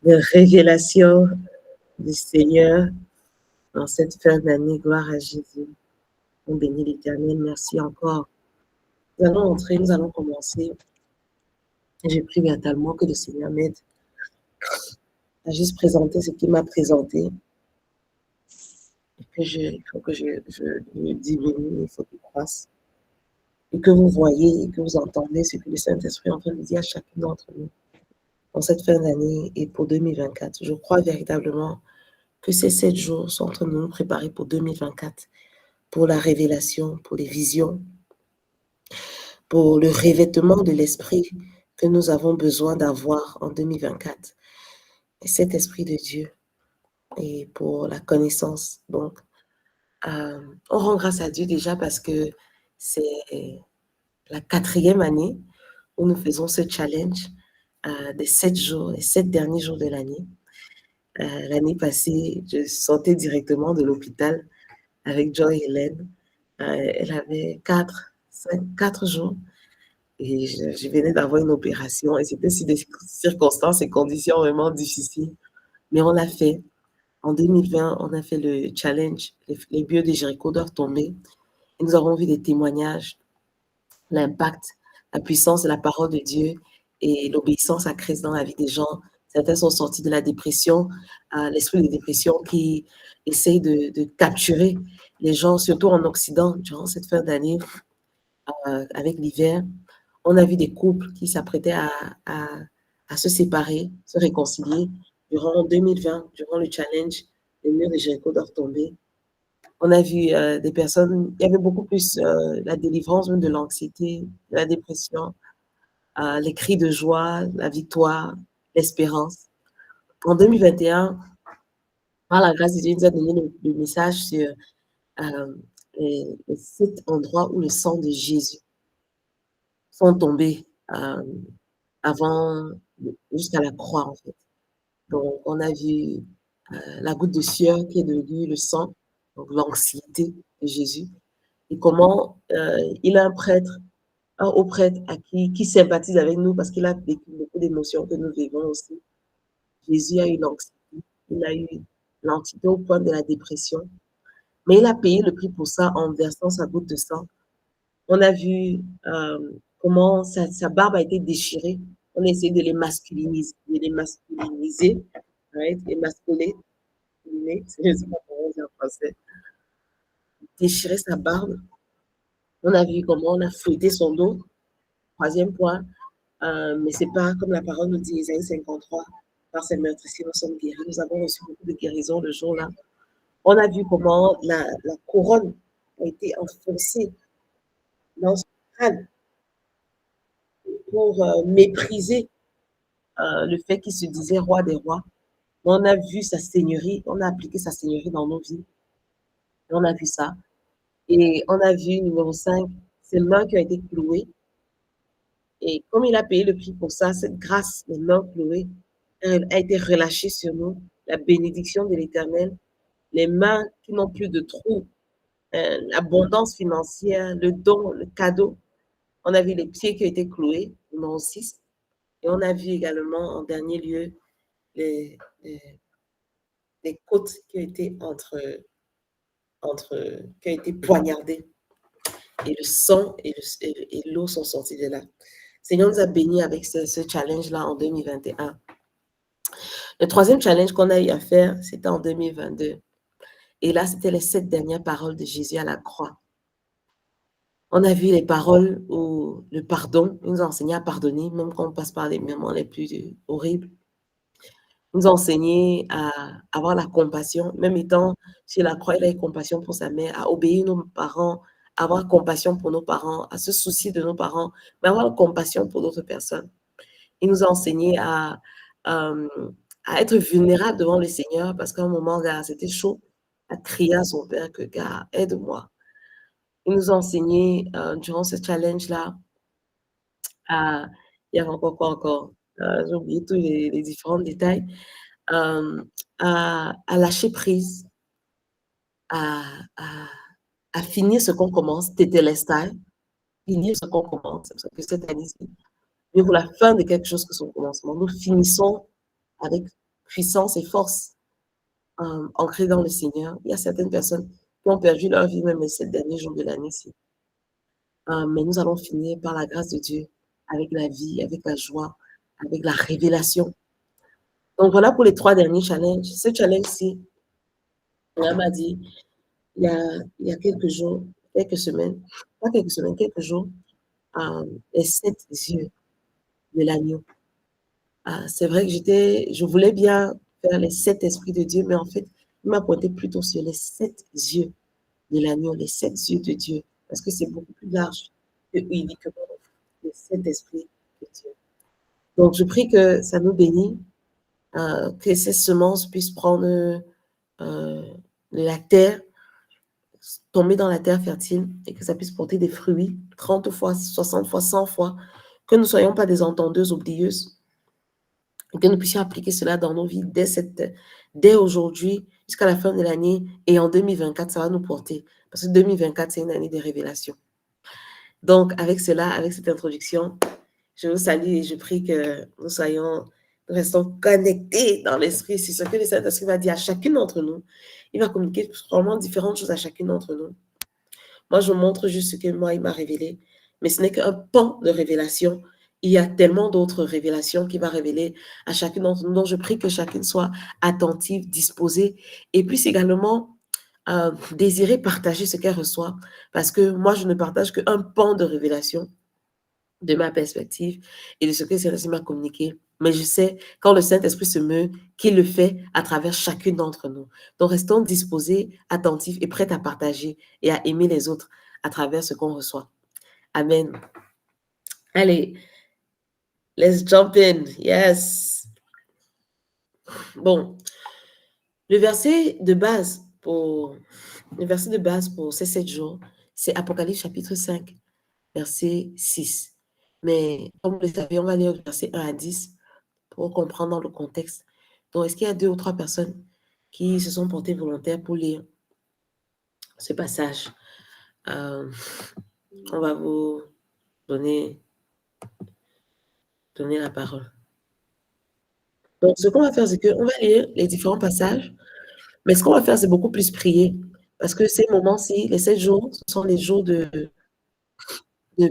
de révélation du Seigneur dans cette fin d'année. Gloire à Jésus. On bénit l'Éternel. Merci encore. Nous allons entrer, nous allons commencer. J'ai pris véritablement que le Seigneur m'aide à juste présenter ce qu'il m'a présenté. Il faut que je diminue, il faut qu'il croisse. Et que vous voyez et que vous entendez ce que le Saint-Esprit est en train de dire à chacun d'entre nous en cette fin d'année et pour 2024. Je crois véritablement que ces 7 jours sont en train de nous préparer pour 2024, pour la révélation, pour les visions, pour le revêtement de l'Esprit que nous avons besoin d'avoir en 2024. Et cet Esprit de Dieu, et pour la connaissance. Donc, on rend grâce à Dieu déjà parce que c'est la 4e année où nous faisons ce challenge des 7 jours, les 7 derniers jours de l'année. L'année passée, je sortais directement de l'hôpital avec Joy Hélène. Elle avait 4 jours et je venais d'avoir une opération et c'était sur des circonstances et conditions vraiment difficiles. Mais on l'a fait. En 2020, on a fait le challenge, les murs de Jéricho doivent tomber. Et nous avons vu des témoignages, l'impact, la puissance de la parole de Dieu et l'obéissance à Christ dans la vie des gens. Certains sont sortis de la dépression, l'esprit de dépression qui essaye de capturer les gens, surtout en Occident, durant cette fin d'année, avec l'hiver. On a vu des couples qui s'apprêtaient à se séparer, se réconcilier. Durant 2020, durant le challenge, les murs de Jéricho doivent tomber. On a vu des personnes, il y avait beaucoup plus la délivrance de l'anxiété, de la dépression, les cris de joie, la victoire, l'espérance. En 2021, par la grâce de Dieu, il nous a donné le message sur les 7 endroits où le sang de Jésus sont tombés avant, jusqu'à la croix, en fait. Donc, on a vu la goutte de sueur qui est devenue le sang, donc l'anxiété de Jésus, et comment il a un haut prêtre qui sympathise avec nous parce qu'il a vécu beaucoup d'émotions que nous vivons aussi. Jésus a eu l'anxiété, il a eu l'anxiété au point de la dépression, mais il a payé le prix pour ça en versant sa goutte de sang. On a vu comment sa barbe a été déchirée. On a essayé de les masculiniser, right? Émasculer, je ne sais pas comment on dit en français. Déchirer sa barbe. On a vu comment on a fouetté son dos. 3e point, mais c'est pas comme la parole nous dit, Isaïe 53, par ses meurtrissures, nous sommes guéris. Nous avons reçu beaucoup de guérison le jour-là. On a vu comment la couronne a été enfoncée dans son crâne pour mépriser le fait qu'il se disait roi des rois. On a vu sa seigneurie, on a appliqué sa seigneurie dans nos vies. On a vu ça. Et on a vu, numéro 5, ses mains qui ont été clouées. Et comme il a payé le prix pour ça, cette grâce, les mains clouées, a été relâchée sur nous. La bénédiction de l'Éternel, les mains qui n'ont plus de trous, l'abondance financière, le don, le cadeau. On a vu les pieds qui ont été cloués, numéro 6. Et on a vu également, en dernier lieu, les côtes qui ont été qui ont été poignardées. Et le sang et l'eau sont sortis de là. Seigneur nous a bénis avec ce challenge-là en 2021. Le 3e challenge qu'on a eu à faire, c'était en 2022. Et là, c'était les 7 dernières paroles de Jésus à la croix. On a vu les paroles où le pardon, il nous a enseigné à pardonner, même quand on passe par les moments les plus horribles. Il nous a enseigné à avoir la compassion, même étant sur la croix, il a eu compassion pour sa mère, à obéir nos parents, à avoir compassion pour nos parents, à se soucier de nos parents, mais avoir compassion pour d'autres personnes. Il nous a enseigné à être vulnérable devant le Seigneur parce qu'à un moment, c'était chaud, à crier à son Père que, gars, aide-moi. Il nous a enseigné durant ce challenge-là, il y avait encore quoi encore? J'ai oublié tous les différents détails. À lâcher prise, à finir ce qu'on commence, tétélestai, finir ce qu'on commence. Parce que cette année, c'est mieux pour la fin de quelque chose que son commencement. Nous finissons avec puissance et force ancrées dans le Seigneur. Il y a certaines personnes qui ont perdu leur vie même ces derniers jours de l'année-ci. Mais nous allons finir par la grâce de Dieu avec la vie, avec la joie, avec la révélation. Donc voilà pour les 3 derniers challenges. Ce challenge-ci, on m'a dit, il y a quelques jours, quelques semaines, pas quelques semaines, quelques jours, les 7 yeux de l'agneau. C'est vrai que je voulais bien faire les 7 esprits de Dieu, mais en fait, il m'a pointé plutôt sur les 7 yeux de l'agneau, les 7 yeux de Dieu, parce que c'est beaucoup plus large que uniquement les 7 esprits de Dieu. Donc, je prie que ça nous bénisse, que ces semences puissent prendre la terre, tomber dans la terre fertile et que ça puisse porter des fruits 30 fois, 60 fois, 100 fois, que nous ne soyons pas des entendeuses oublieuses et que nous puissions appliquer cela dans nos vies dès aujourd'hui jusqu'à la fin de l'année et en 2024, ça va nous porter parce que 2024, c'est une année de révélation. Donc, avec cela, avec cette introduction, je vous salue et je prie que nous restons connectés dans l'esprit. C'est ce que le Saint-Esprit va dire à chacune d'entre nous. Il va communiquer probablement différentes choses à chacune d'entre nous. Moi, je montre juste ce que moi, il m'a révélé. Mais ce n'est qu'un pan de révélation. Il y a tellement d'autres révélations qu'il va révéler à chacune d'entre nous. Donc, je prie que chacune soit attentive, disposée. Et puis également, désirer partager ce qu'elle reçoit. Parce que moi, je ne partage qu'un pan de révélation de ma perspective et de ce que le Saint-Esprit m'a communiqué. Mais je sais, quand le Saint-Esprit se meut, qu'il le fait à travers chacune d'entre nous. Donc, restons disposés, attentifs et prêts à partager et à aimer les autres à travers ce qu'on reçoit. Amen. Allez, let's jump in. Yes. Bon, le verset de base pour ces 7 jours, c'est Apocalypse chapitre 5, verset 6. Mais comme vous le savez, on va lire le verset 1 à 10 pour comprendre dans le contexte. Donc, est-ce qu'il y a 2 ou 3 personnes qui se sont portées volontaires pour lire ce passage? On va vous donner la parole. Donc, ce qu'on va faire, c'est qu'on va lire les différents passages, mais ce qu'on va faire, c'est beaucoup plus prier. Parce que ces moments-ci, les 7 jours, ce sont les jours de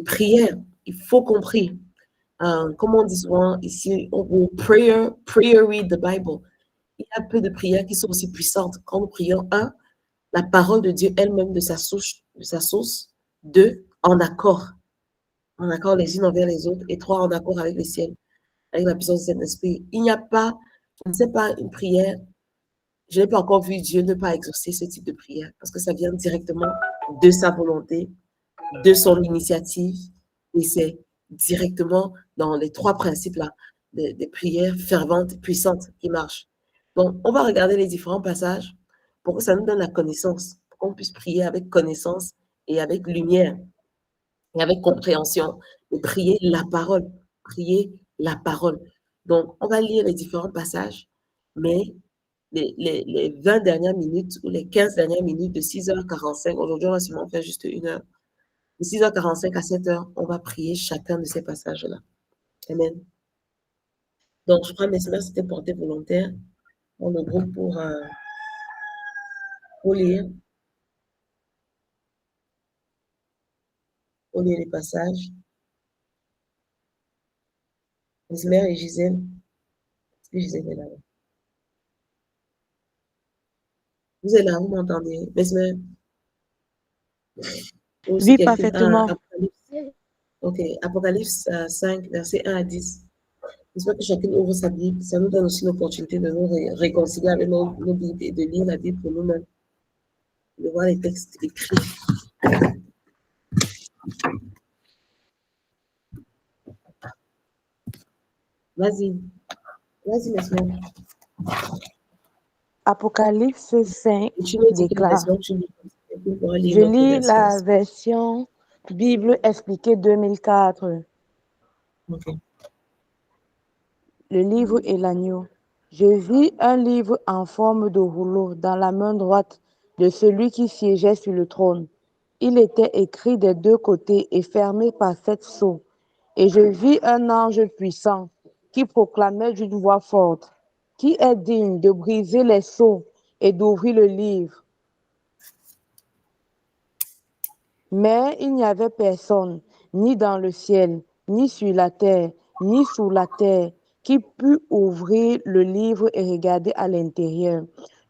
prière. Il faut qu'on prie. Comme on dit souvent ici, prayer read the Bible. Il y a peu de prières qui sont aussi puissantes. Quand nous prions, la parole de Dieu elle-même de sa source. 2, en accord les unes envers les autres. Et 3, en accord avec le ciel, avec la puissance du Saint-Esprit. Il n'y a pas, je ne sais pas, une prière. Je n'ai pas encore vu Dieu ne pas exaucer ce type de prière parce que ça vient directement de sa volonté, de son initiative et c'est directement dans les 3 principes-là des prières ferventes, puissantes qui marchent. Donc, on va regarder les différents passages pour que ça nous donne la connaissance, pour qu'on puisse prier avec connaissance et avec lumière et avec compréhension et prier la parole. Donc, on va lire les différents passages, mais les 20 dernières minutes ou les 15 dernières minutes de 6h45, aujourd'hui, on va sûrement faire juste 1 heure. De 6h45 à 7h, on va prier chacun de ces passages-là. Amen. Donc, je crois que mes sœurs s'étaient portées volontaires dans le groupe pour lire les passages. Mesmer et Gisèle. Est-ce que Gisèle est là? Vous êtes là, vous m'entendez? Mesmer? Oui, parfaitement. Ok, Apocalypse 5, verset 1 à 10. J'espère que chacun ouvre sa Bible. Ça nous donne aussi l'opportunité de nous réconcilier avec nos Bibles et de lire la Bible pour nous-mêmes, de voir les textes écrits. Vas-y, Mesmer. Apocalypse 5 déclare. Je lis la version Bible expliquée 2004. Okay. Le livre et l'agneau. Je vis un livre en forme de rouleau dans la main droite de celui qui siégeait sur le trône. Il était écrit des 2 côtés et fermé par 7 sceaux. Et je vis un ange puissant qui proclamait d'une voix forte. Qui est digne de briser les sceaux et d'ouvrir le livre? Mais il n'y avait personne, ni dans le ciel, ni sur la terre, ni sous la terre, qui pût ouvrir le livre et regarder à l'intérieur.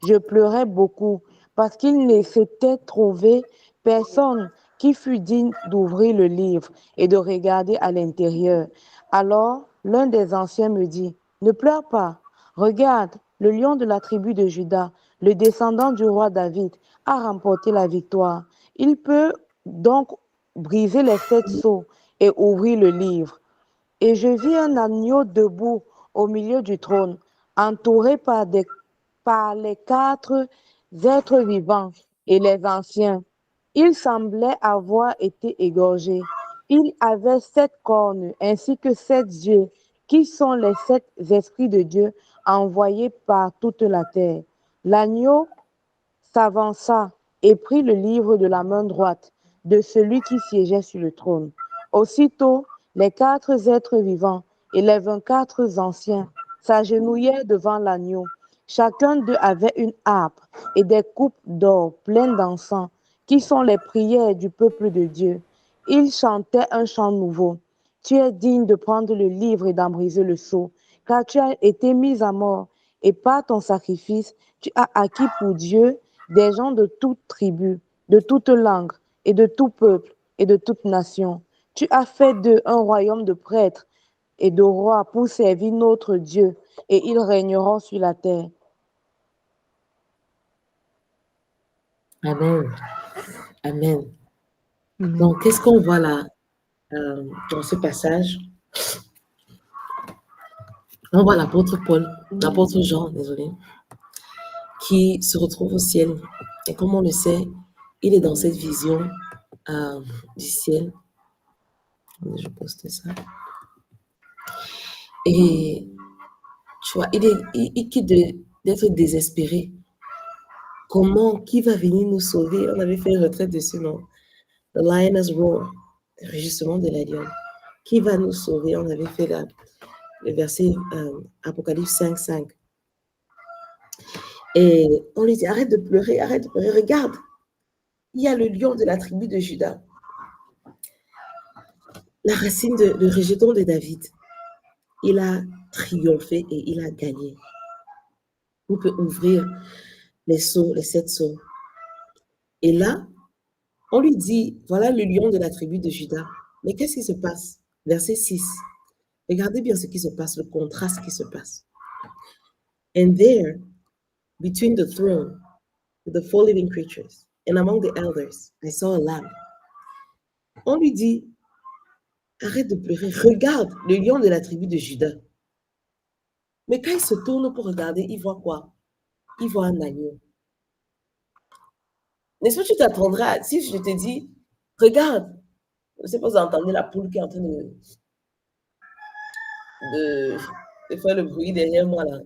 Je pleurais beaucoup parce qu'il ne s'était trouvé personne qui fût digne d'ouvrir le livre et de regarder à l'intérieur. Alors l'un des anciens me dit, ne pleure pas, regarde, le lion de la tribu de Juda, le descendant du roi David, a remporté la victoire. Il peut donc briser les 7 sceaux et ouvrir le livre. Et je vis un agneau debout au milieu du trône, entouré par les 4 êtres vivants et les anciens. Il semblait avoir été égorgé. Il avait 7 cornes ainsi que 7 yeux, qui sont les 7 esprits de Dieu envoyés par toute la terre. L'agneau s'avança et prit le livre de la main droite de celui qui siégeait sur le trône. Aussitôt, les 4 êtres vivants et les 24 anciens s'agenouillaient devant l'agneau. Chacun d'eux avait une harpe et des coupes d'or pleines d'encens, qui sont les prières du peuple de Dieu. Ils chantaient un chant nouveau. Tu es digne de prendre le livre et d'en briser le sceau, car tu as été mis à mort, et par ton sacrifice, tu as acquis pour Dieu des gens de toute tribu, de toute langue, et de tout peuple, et de toute nation. Tu as fait d'eux un royaume de prêtres et de rois pour servir notre Dieu, et ils régneront sur la terre. Amen. Amen. Amen. Donc, qu'est-ce qu'on voit là dans ce passage? On voit l'apôtre Paul, l'apôtre Jean, désolé, qui se retrouve au ciel. Et comme on le sait, il est dans cette vision du ciel. Je poste ça. Et tu vois, il quitte d'être désespéré. Comment, qui va venir nous sauver? On avait fait une retraite dessus, non? The Lioness Roar, le rugissement de la lionne. Qui va nous sauver? On avait fait le verset Apocalypse 5, 5. Et on lui dit, arrête de pleurer, regarde. Il y a le lion de la tribu de Juda, la racine de rejeton de David. Il a triomphé et il a gagné. On peut ouvrir les sceaux, les 7 sceaux. Et là, on lui dit, voilà le lion de la tribu de Juda. Mais qu'est-ce qui se passe? Verset 6. Regardez bien ce qui se passe, le contraste qui se passe. And there, between the throne, the 4 living creatures, and among the elders, I saw a lamb. On lui dit, arrête de pleurer, regarde le lion de la tribu de Juda. Mais quand il se tourne pour regarder, il voit quoi? Il voit un agneau. N'est-ce pas, tu t'attendras, si je te dis, regarde, je ne sais pas si vous entendez la poule qui est en train de faire le bruit derrière moi là.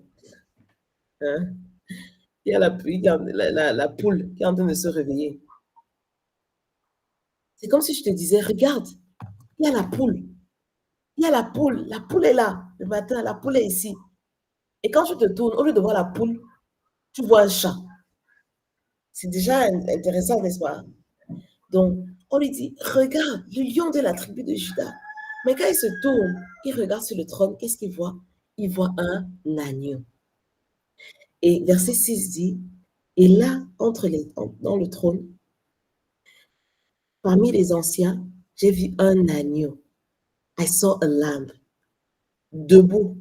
Hein? Il y a la poule qui est en train de se réveiller. C'est comme si je te disais, regarde, il y a la poule. Il y a la poule est là le matin, la poule est ici. Et quand tu te tournes, au lieu de voir la poule, tu vois un chat. C'est déjà intéressant, n'est-ce pas? Donc, on lui dit, regarde, le lion de la tribu de Juda. Mais quand il se tourne, il regarde sur le trône, qu'est-ce qu'il voit? Il voit un agneau. Et verset 6 dit, et là, dans le trône, parmi les anciens, j'ai vu un agneau. I saw a lamb, debout,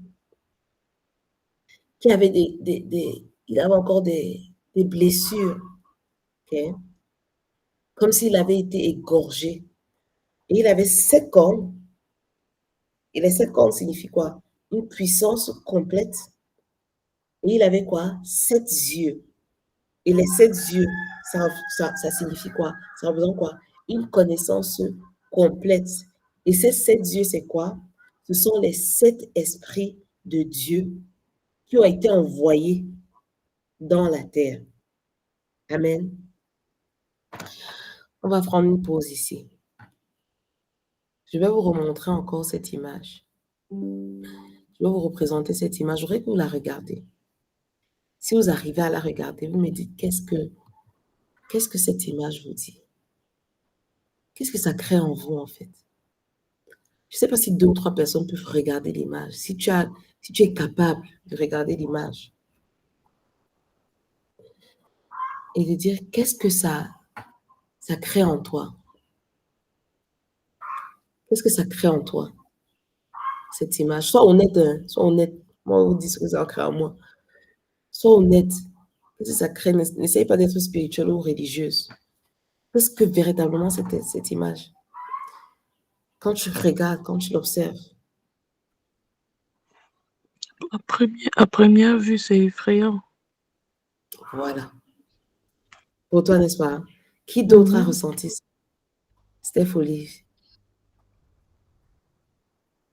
qui avait il avait encore des blessures, okay? Comme s'il avait été égorgé. Et il avait 7 cornes. Et les 7 cornes signifient quoi? Une puissance complète. Et il avait quoi? 7 yeux. Et les 7 yeux, ça signifie quoi? Ça représente quoi? Une connaissance complète. Et ces 7 yeux, c'est quoi? Ce sont les 7 esprits de Dieu qui ont été envoyés dans la terre. Amen. On va prendre une pause ici. Je vais vous remontrer encore cette image. Je vais vous représenter cette image. Je voudrais que vous la regardiez. Si vous arrivez à la regarder, vous me dites qu'est-ce que cette image vous dit? Qu'est-ce que ça crée en vous, en fait? Je ne sais pas si 2 ou 3 personnes peuvent regarder l'image. Si tu es capable de regarder l'image et de dire qu'est-ce que ça crée en toi? Qu'est-ce que ça crée en toi, cette image? Sois honnête, hein, sois honnête. Moi, on vous dit ce que ça crée en moi. Sois honnête. Qu'est-ce que ça crée? N'essaye pas d'être spirituelle ou religieuse. Qu'est-ce que véritablement cette image? Quand tu regardes, quand tu l'observes. À première vue, c'est effrayant. Voilà. Pour toi, n'est-ce pas? Qui d'autre a ressenti ça? Steph Olive.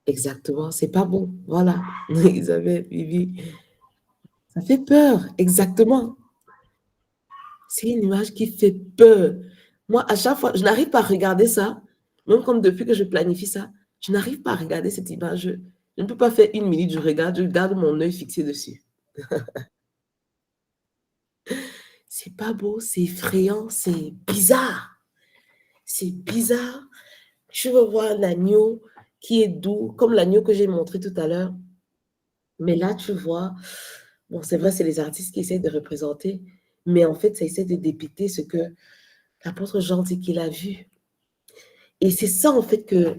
Exactement, c'est pas bon. Voilà. Isabelle, Vivi. Ça fait peur, exactement. C'est une image qui fait peur. Moi, à chaque fois, je n'arrive pas à regarder ça, même comme depuis que je planifie ça, je n'arrive pas à regarder cette image. Je ne peux pas faire 1 minute, je garde mon œil fixé dessus. C'est pas beau, c'est effrayant, c'est bizarre. C'est bizarre. Je veux voir un agneau qui est doux, comme l'agneau que j'ai montré tout à l'heure. Mais là, tu vois, bon, c'est vrai, c'est les artistes qui essaient de représenter, mais en fait, ça essaie de dépicter ce que l'apôtre Jean dit qu'il a vu. Et c'est ça, en fait, que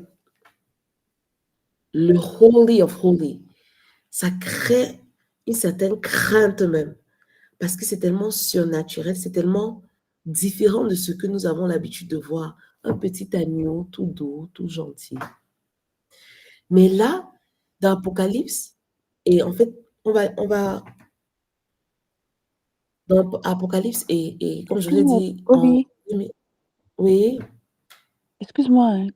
le Holy of Holy, ça crée une certaine crainte même, parce que c'est tellement surnaturel, c'est tellement différent de ce que nous avons l'habitude de voir. Un petit agneau tout doux, tout gentil. Mais là, dans Apocalypse, et en fait, on va dans Apocalypse, et comme je l'ai dit, Obi, oui. excuse-moi, hein.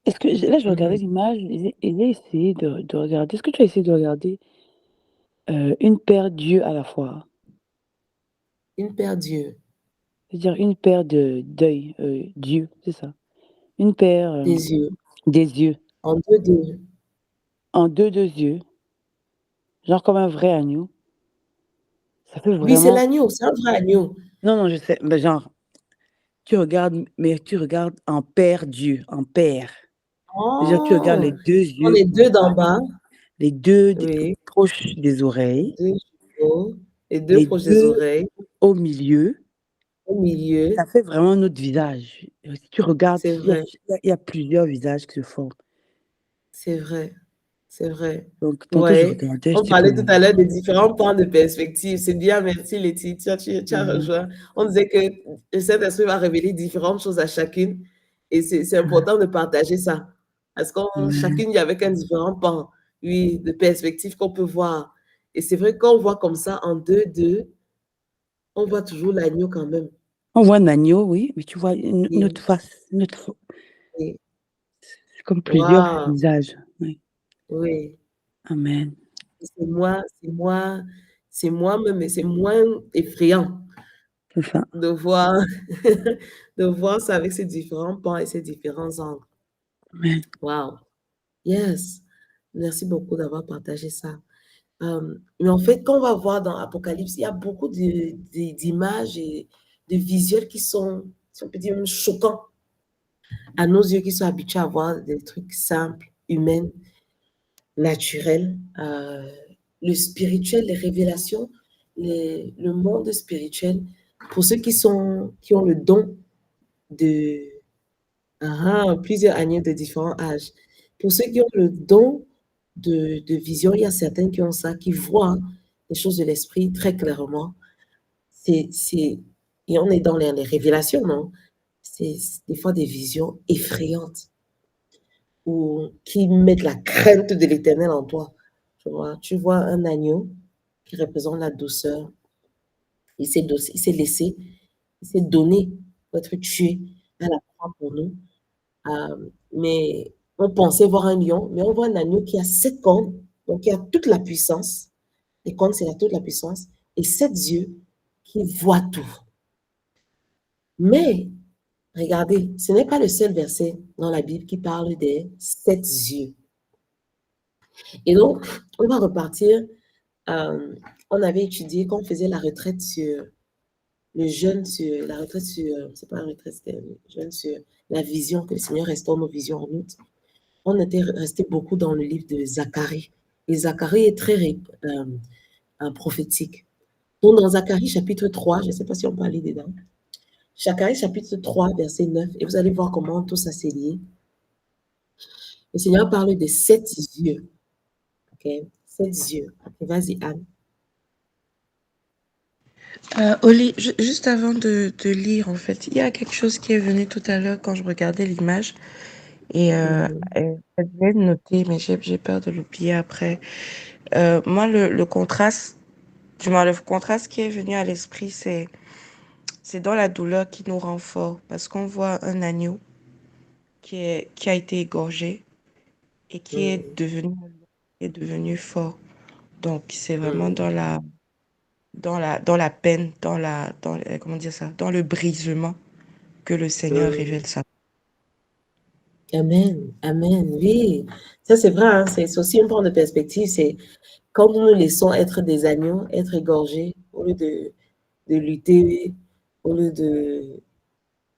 Est-ce que là, je regardais Mhm. l'image et j'ai essayé de regarder. Est-ce que tu as essayé de regarder une paire d'yeux à la fois? Une paire d'yeux, C'est-à-dire une paire d'œils, d'yeux, c'est ça. Une paire des yeux, des yeux, en deux. en deux yeux, genre comme un vrai agneau. Ça fait Oui, c'est vraiment. l'agneau, c'est un vrai agneau. Non, non, je sais, mais genre, tu regardes, mais tu regardes en paire d'yeux, en paire. C'est-à-dire, tu regardes les Oh, deux on yeux, est deux d'en bas, les deux oui, proches des oreilles, deux jumeaux, et deux les proches des deux oreilles, au milieu. au milieu, Ça fait vraiment notre visage. Si tu regardes, c'est vrai, il y a plusieurs visages qui se forment. c'est vrai, c'est vrai. Donc, tantôt, je Ouais, regardais, on j'étais parlait tout comme, à l'heure des différents points de perspective. C'est bien, merci Laetitia, tu as rejoint. On disait que le Saint-Esprit va révéler différentes choses à chacune, et c'est important de partager ça. Parce que chacune, il y avait un différent pan, oui, de perspective qu'on peut voir. Et c'est vrai qu'on voit comme ça en deux, on voit toujours l'agneau quand même. on voit un agneau, oui, mais tu vois Oui, notre face, oui. c'est comme plusieurs Waouh, visages. Oui. oui. Amen. C'est moi-même, mais c'est moins effrayant C'est ça. de voir, de voir ça avec ces différents pans et ces différents angles. Amen. Wow. Yes. Merci beaucoup d'avoir partagé ça. Mais en fait, quand on va voir dans Apocalypse, il y a beaucoup d'images et de visuels qui sont, si on peut dire, même choquants à nos yeux qui sont habitués à voir des trucs simples, humains, naturels. Le spirituel, les révélations, le monde spirituel, pour ceux qui ont le don de plusieurs agneaux de différents âges. Pour ceux qui ont le don de vision, il y a certains qui ont ça, qui voient les choses de l'esprit très clairement. Et on est dans les révélations, non? C'est des fois des visions effrayantes ou qui mettent la crainte de l'éternel en toi. Tu vois un agneau qui représente la douceur. Il s'est laissé, il s'est donné pour être tué à la croix pour nous. Mais on pensait voir un lion, mais on voit un agneau qui a 7 cornes, donc qui a toute la puissance. Les cornes, c'est toute la puissance, et 7 yeux qui voient tout. Mais, regardez, ce n'est pas le seul verset dans la Bible qui parle des 7 yeux. Et donc, on va repartir on avait étudié, quand on faisait la retraite sur le jeûne, sur la retraite sur, c'est pas la retraite, c'était le jeûne sur la vision, que le Seigneur restaure nos visions en août. On était resté beaucoup dans le livre de Zacharie. Et Zacharie est très prophétique. Donc, dans Zacharie chapitre 3, je ne sais pas si on peut aller dedans. Zacharie chapitre 3, verset 9, et vous allez voir comment tout ça s'est lié. Le Seigneur parle des 7 yeux. OK? 7 yeux. Okay, vas-y, Anne. Oli, juste avant de lire, en fait, il y a quelque chose qui est venu tout à l'heure quand je regardais l'image et je devais le noter, mais j'ai peur de l'oublier après. Moi, le contraste, le contraste qui est venu à l'esprit, c'est dans la douleur qui nous rend fort parce qu'on voit un agneau qui a été égorgé et est devenu fort. Donc, c'est vraiment dans la peine, comment dire ça, dans le brisement que le Seigneur révèle ça. Amen, amen, oui. Ça, c'est vrai, hein, c'est aussi un point de perspective. C'est quand nous nous laissons être des agneaux, être égorgés, au lieu de lutter, au lieu de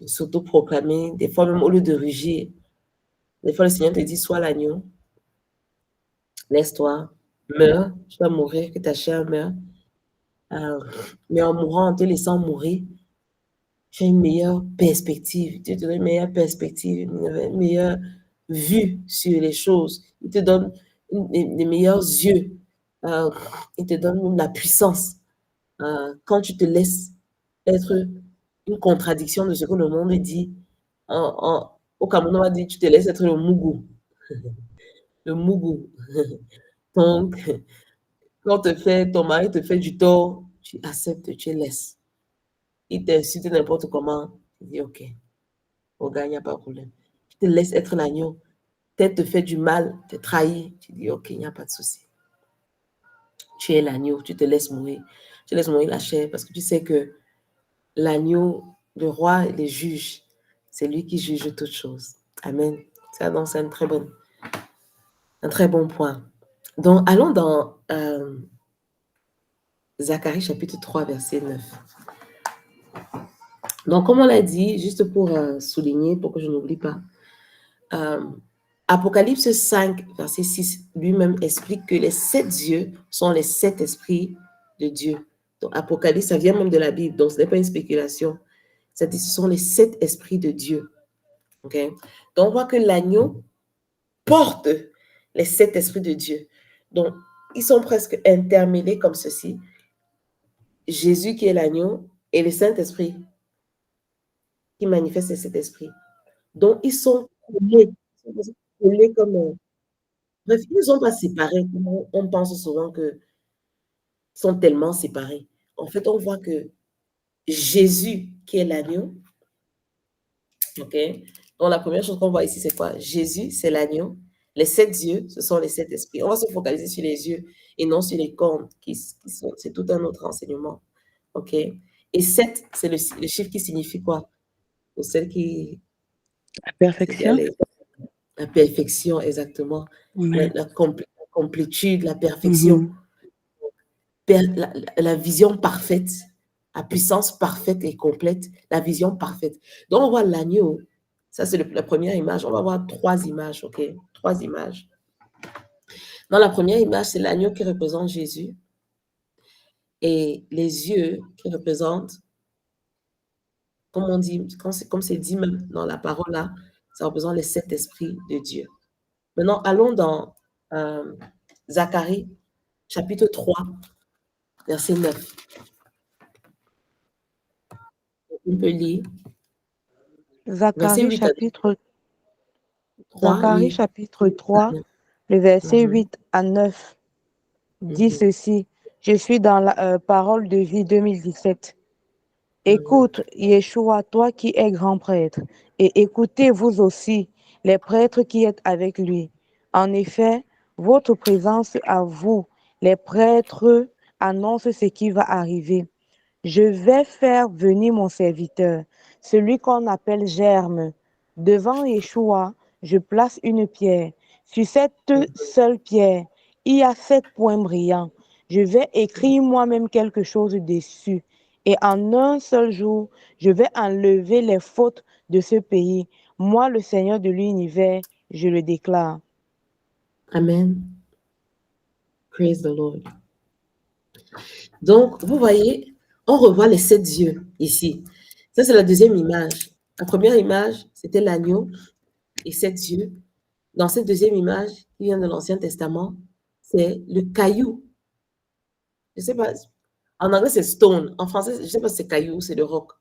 s'auto-proclamer, des fois même au lieu de rugir. Des fois, le Seigneur te dit, sois l'agneau, laisse-toi, meurs, tu vas mourir, que ta chair meure. Mais en mourant, en te laissant mourir, tu as une meilleure perspective. Dieu te donne une meilleure perspective, une meilleure vue sur les choses. Il te donne des meilleurs yeux. Il te donne la puissance. Quand tu te laisses être une contradiction de ce que le monde dit, au Cameroun, on va dire, tu te laisses être le mougou. Le mougou. Donc, quand ton mari te fait du tort, tu acceptes, tu laisses. Il t'insulte n'importe comment, tu dis ok, au gars, il n'y a pas de problème. Tu te laisses être l'agneau. Peut-être te fait du mal, te trahit, tu dis ok, il n'y a pas de souci. Tu es l'agneau, tu te laisses mourir. Tu laisses mourir la chair parce que tu sais que l'agneau, le roi, les juges, c'est lui qui juge toutes choses. Amen. Ça, donc, c'est un très bon point. Donc, allons dans Zacharie chapitre 3, verset 9. Donc, comme on l'a dit, juste pour souligner, pour que je n'oublie pas, Apocalypse 5, verset 6, lui-même explique que les 7 yeux sont les 7 esprits de Dieu. Donc, Apocalypse, ça vient même de la Bible, donc ce n'est pas une spéculation. Ça dit ce sont les 7 esprits de Dieu. Okay? Donc, on voit que l'agneau porte les 7 esprits de Dieu. Donc, ils sont presque intermêlés comme ceci. Jésus qui est l'agneau et le Saint-Esprit qui manifeste cet esprit. Donc, ils sont collés comme... Bref, ils ne sont pas séparés. On pense souvent qu'ils sont tellement séparés. En fait, on voit que Jésus qui est l'agneau, ok? Donc, la première chose qu'on voit ici, c'est quoi? Jésus, c'est l'agneau. Les 7 yeux, ce sont les 7 esprits. On va se focaliser sur les yeux et non sur les cornes, c'est tout un autre enseignement. OK? Et 7, c'est le chiffre qui signifie quoi? Pour celle qui... La perfection. La perfection, exactement. La complétude, la perfection. La vision parfaite, la puissance parfaite et complète, la vision parfaite. Donc, on voit l'agneau. Ça, c'est la première image. On va voir 3 images, OK? 3 images. Dans la première image, c'est l'agneau qui représente Jésus et les yeux qui représentent, comme on dit, comme c'est dit même dans la parole là, ça représente les 7 esprits de Dieu. Maintenant, allons dans Zacharie, chapitre 3, verset 9. On peut lire. Zacharie chapitre 3, le verset 8 à 9 dit ceci. Je suis dans la parole de vie 2017. Écoute, Yeshua, toi qui es grand prêtre, et écoutez vous aussi, les prêtres qui êtes avec lui. En effet, votre présence à vous, les prêtres, annonce ce qui va arriver. Je vais faire venir mon serviteur, celui qu'on appelle Germe. Devant Yeshua, je place une pierre. Sur cette seule pierre, il y a 7 points brillants. Je vais écrire moi-même quelque chose dessus. Et en un seul jour, je vais enlever les fautes de ce pays. Moi, le Seigneur de l'univers, je le déclare. Amen. Praise the Lord. Donc, vous voyez, on revoit les 7 yeux ici. Ça, c'est la deuxième image. La première image, c'était l'agneau et 7 yeux. Dans cette deuxième image, qui vient de l'Ancien Testament, c'est le caillou. Je ne sais pas, en anglais, c'est stone. En français, je ne sais pas si c'est caillou ou c'est le roc.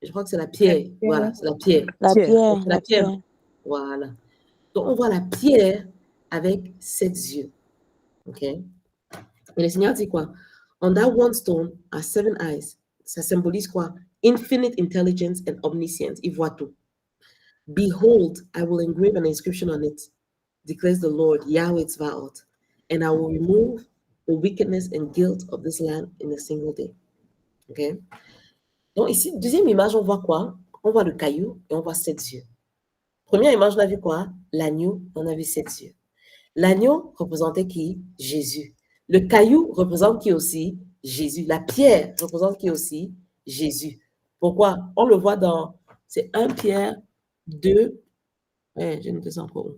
Je crois que c'est la pierre. Voilà, c'est la pierre. La Pierre. pierre, Donc, c'est la la pierre. pierre. Voilà. Donc, on voit la pierre avec 7 yeux. OK? Et le Seigneur dit quoi? On that one stone are 7 eyes. Ça symbolise quoi? Infinite intelligence and omniscience. Il voit tout. Behold, I will engrave an inscription on it, declares the Lord, Yahweh Tzvaot, and I will remove the wickedness and guilt of this land in a single day. OK? Donc ici, deuxième image, on voit quoi? On voit le caillou et on voit 7 yeux. Première image, on a vu quoi? L'agneau, on a vu 7 yeux. L'agneau représentait qui? Jésus. Le caillou représente qui aussi? Jésus. La pierre représente qui aussi? Jésus. Pourquoi? On le voit dans, c'est 1 Pierre 2, j'ai noté ça encore.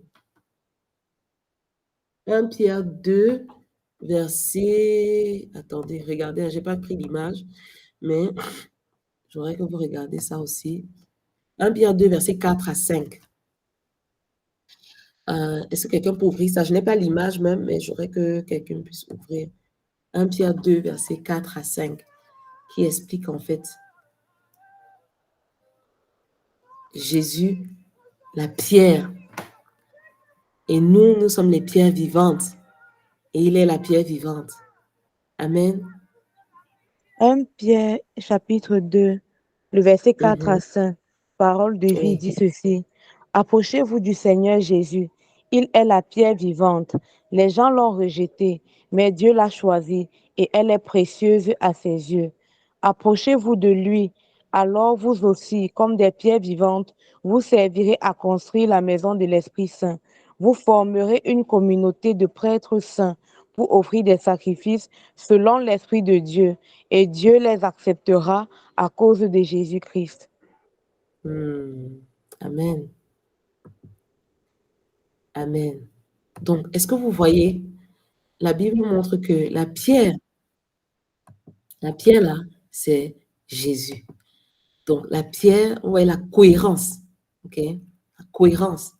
1 Pierre 2, verset, attendez, regardez, je n'ai pas pris l'image, mais j'aurais que vous regardez ça aussi. 1 Pierre 2, verset 4 à 5. Est-ce que quelqu'un peut ouvrir ça? Je n'ai pas l'image même, mais j'aurais que quelqu'un puisse ouvrir. 1 Pierre 2, verset 4 à 5, qui explique en fait Jésus, la pierre, et nous sommes les pierres vivantes, et il est la pierre vivante. Amen. 1 Pierre, chapitre 2, le verset 4 à Mhm. 5, parole de vie Oui. dit ceci. Approchez-vous du Seigneur Jésus. Il est la pierre vivante. Les gens l'ont rejetée, mais Dieu l'a choisie et elle est précieuse à ses yeux. Approchez-vous de lui. Alors vous aussi, comme des pierres vivantes, vous servirez à construire la maison de l'Esprit Saint. Vous formerez une communauté de prêtres saints pour offrir des sacrifices selon l'Esprit de Dieu, et Dieu les acceptera à cause de Jésus-Christ. Amen. Amen. Donc, est-ce que vous voyez, la Bible montre que la pierre là, c'est Jésus. Donc, la pierre, on voit la cohérence. OK? La cohérence.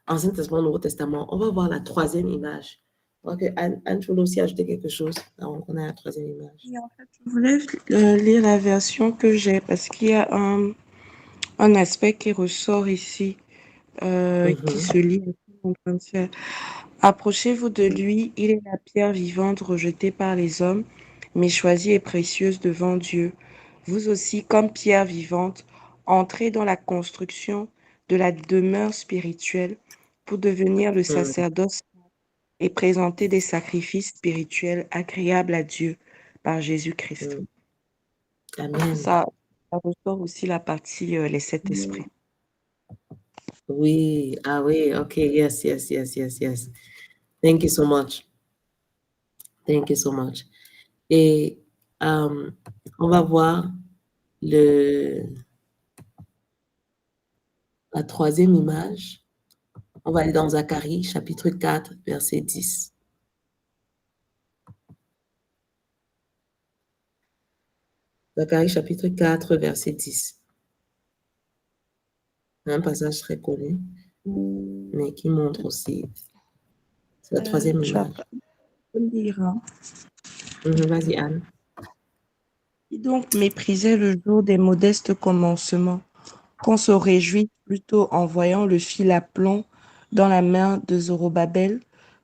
Ancien Testament, Nouveau Testament. On va voir la troisième image. Je crois que Anne voulait aussi ajouter quelque chose. Alors, on a la troisième image. Et en fait, je voulais lire la version que j'ai parce qu'il y a un aspect qui ressort ici, qui se lit en train de faire. Approchez-vous de lui, il est la pierre vivante rejetée par les hommes, mais choisie et précieuse devant Dieu. Vous aussi, comme pierre vivante, entrez dans la construction de la demeure spirituelle pour devenir le sacerdoce et présenter des sacrifices spirituels agréables à Dieu par Jésus-Christ. Amen. Ça ressort aussi la partie les 7 esprits. Oui, ah oui, ok, yes. Thank you so much. Thank you so much. Et on va voir la troisième image. On va aller dans Zacharie, chapitre 4, verset 10. Zacharie, chapitre 4, verset 10. Un passage très connu, mais qui montre aussi. C'est la troisième image. Lire, hein. Vas-y, Anne. Qui donc méprisait le jour des modestes commencements, qu'on se réjouit plutôt en voyant le fil à plomb dans la main de Zorobabel.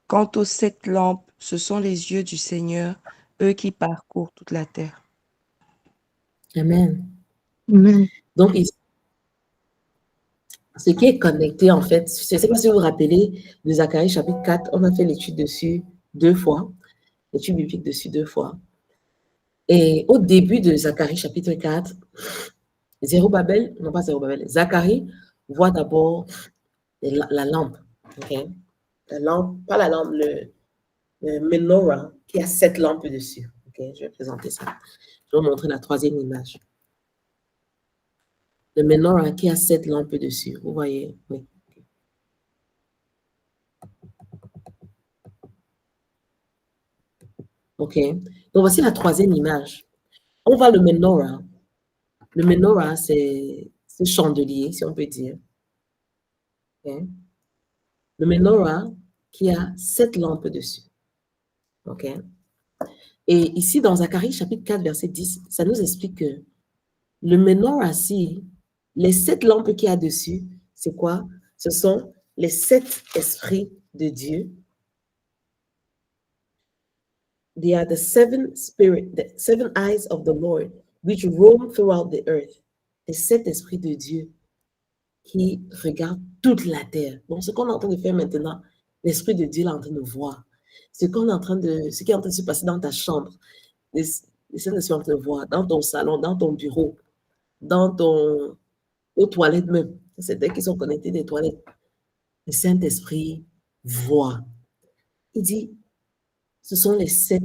Quant aux 7 lampes, ce sont les yeux du Seigneur, eux qui parcourent toute la terre. Amen. Amen. Donc, ici, ce qui est connecté, en fait, je ne sais pas si vous vous rappelez de Zacharie chapitre 4, on a fait l'étude dessus 2 fois, l'étude biblique dessus 2 fois. Et au début de Zacharie chapitre 4, Zacharie voit d'abord la lampe, ok? La lampe, pas la lampe, menorah qui a 7 lampes dessus. Ok, je vais présenter ça. Je vais vous montrer la troisième image. Le menorah qui a 7 lampes dessus. Vous voyez? Oui. Ok. Donc, voici la troisième image. On voit le menorah. Le menorah, c'est ce chandelier, si on peut dire. Okay. Le menorah qui a 7 lampes dessus. OK? Et ici, dans Zacharie, chapitre 4, verset 10, ça nous explique que le menorah-ci, les 7 lampes qu'il y a dessus, c'est quoi? Ce sont les 7 esprits de Dieu. They are the 7 spirits, the 7 eyes of the Lord, which roam throughout the earth. Les 7 esprits de Dieu qui regardent toute la terre. Donc, ce qu'on est en train de faire maintenant, l'Esprit de Dieu est en train de voir. Ce qui est en train de se passer dans ta chambre, les Saints-Esprits sont en train de voir, dans ton salon, dans ton bureau, aux toilettes même. C'est dès qu'ils sont connectés des toilettes. Le Saint-Esprit voit. Il dit, ce sont les 7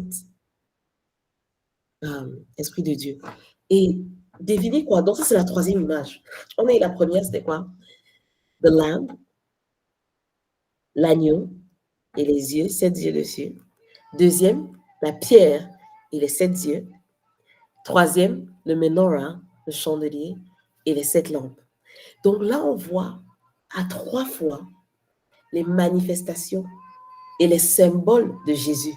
esprits de Dieu. Et devinez quoi? Donc, ça, c'est la troisième image. On a eu la première, c'était quoi? The Lamb, l'agneau et les yeux, 7 yeux dessus. Deuxième, la pierre et les 7 yeux. Troisième, le menorah, le chandelier et les 7 lampes. Donc là, on voit à 3 fois les manifestations et les symboles de Jésus.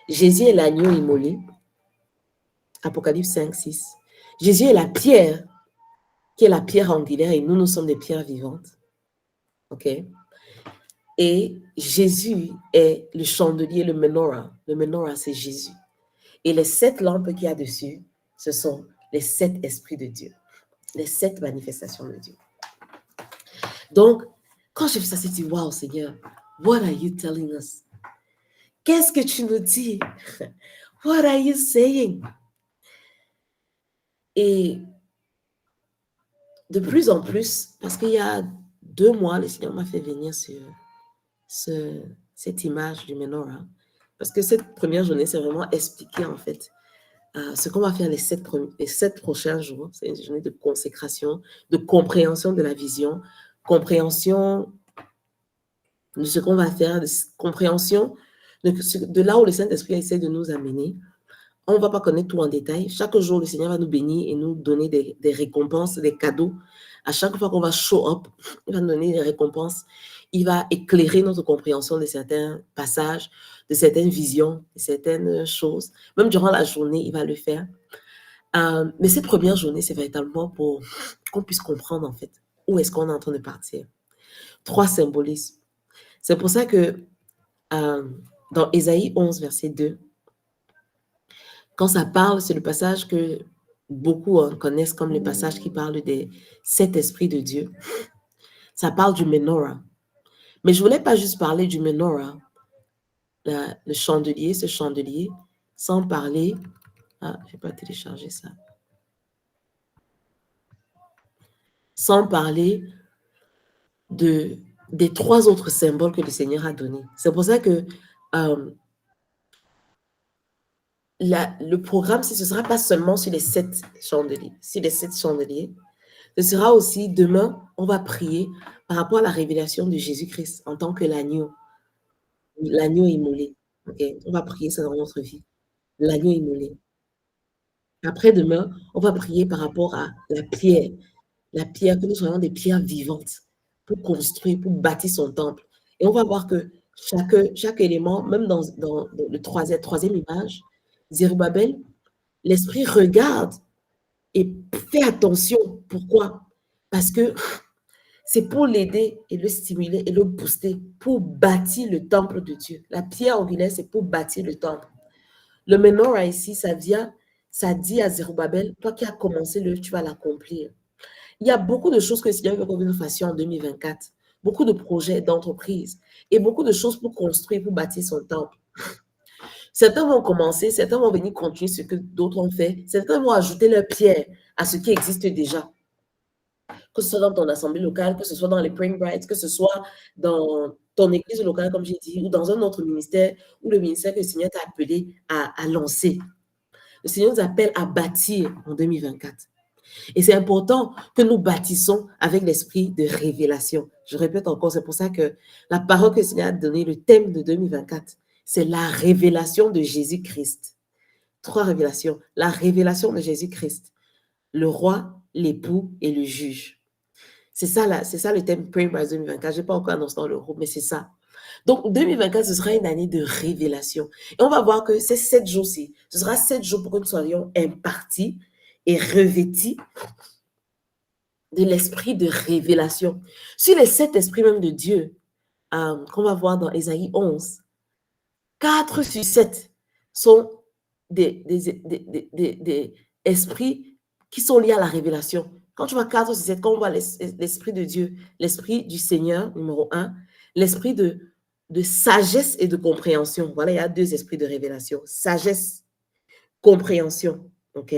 Jésus est l'agneau immolé. Apocalypse 5, 6. Jésus est la pierre, qui est la pierre angulaire, et nous sommes des pierres vivantes. OK? Et Jésus est le chandelier, le menorah. Le menorah, c'est Jésus. Et les 7 lampes qu'il y a dessus, ce sont les 7 esprits de Dieu. Les 7 manifestations de Dieu. Donc, quand j'ai vu ça, j'ai dit, wow, Seigneur, what are you telling us? Qu'est-ce que tu nous dis? What are you saying? Et de plus en plus, parce qu'il y a 2 mois, le Seigneur m'a fait venir sur cette image du menorah. Parce que cette première journée, c'est vraiment expliquer en fait ce qu'on va faire les 7 prochains jours. C'est une journée de consécration, de compréhension de la vision, compréhension de ce qu'on va faire, de compréhension de là où le Saint-Esprit essaie de nous amener. On ne va pas connaître tout en détail. Chaque jour, le Seigneur va nous bénir et nous donner des récompenses, des cadeaux. À chaque fois qu'on va show up, il va nous donner des récompenses. Il va éclairer notre compréhension de certains passages, de certaines visions, de certaines choses. Même durant la journée, il va le faire. Mais cette première journée, c'est véritablement pour qu'on puisse comprendre, en fait, où est-ce qu'on est en train de partir. 3 symbolismes. C'est pour ça que dans Ésaïe 11, verset 2, quand ça parle, c'est le passage que beaucoup connaissent comme le passage qui parle des 7 esprits de Dieu. Ça parle du menorah. Mais je ne voulais pas juste parler du menorah, le chandelier, ce chandelier, sans parler... Ah, je n'ai pas téléchargé ça. Sans parler des 3 autres symboles que le Seigneur a donnés. C'est pour ça que le programme, ce ne sera pas seulement sur les 7 chandeliers. Ce sera aussi, demain, on va prier par rapport à la révélation de Jésus-Christ en tant que l'agneau immolé. Okay? On va prier ça dans notre vie. L'agneau immolé. Après demain, on va prier par rapport à la pierre. La pierre, que nous soyons des pierres vivantes pour construire, pour bâtir son temple. Et on va voir que chaque élément, même dans le troisième image, Zerubbabel, l'Esprit regarde et fait attention. Pourquoi? Parce que c'est pour l'aider et le stimuler et le booster pour bâtir le temple de Dieu. La pierre angulaire, c'est pour bâtir le temple. Le menorah ici, ça dit à Zerubbabel, toi qui as commencé tu vas l'accomplir. Il y a beaucoup de choses que le Seigneur veut que nous fassions en 2024. Beaucoup de projets d'entreprise et beaucoup de choses pour construire, pour bâtir son temple. Certains vont commencer, certains vont venir continuer ce que d'autres ont fait. Certains vont ajouter leur pierre à ce qui existe déjà. Que ce soit dans ton assemblée locale, que ce soit dans les Praying Brides, que ce soit dans ton église locale, comme j'ai dit, ou dans un autre ministère, ou le ministère que le Seigneur t'a appelé à lancer. Le Seigneur nous appelle à bâtir en 2024. Et c'est important que nous bâtissons avec l'esprit de révélation. Je répète encore, c'est pour ça que la parole que le Seigneur a donnée, le thème de 2024, c'est la révélation de Jésus-Christ. 3 révélations. La révélation de Jésus-Christ, le roi, l'époux et le juge. C'est ça le thème Praying Rise 2024. Je n'ai pas encore annoncé dans le groupe, mais c'est ça. Donc, 2024, ce sera une année de révélation. Et on va voir que ces 7 jours-ci, ce sera 7 jours pour que nous soyons impartis et revêtis de l'esprit de révélation. Sur les 7 esprits même de Dieu, qu'on va voir dans Ésaïe 11, 4 sur 7 sont des esprits qui sont liés à la révélation. Quand tu vois 4 sur 7, quand on voit l'esprit de Dieu, l'esprit du Seigneur, numéro 1, l'esprit de sagesse et de compréhension. Voilà, il y a 2 esprits de révélation. Sagesse, compréhension. OK?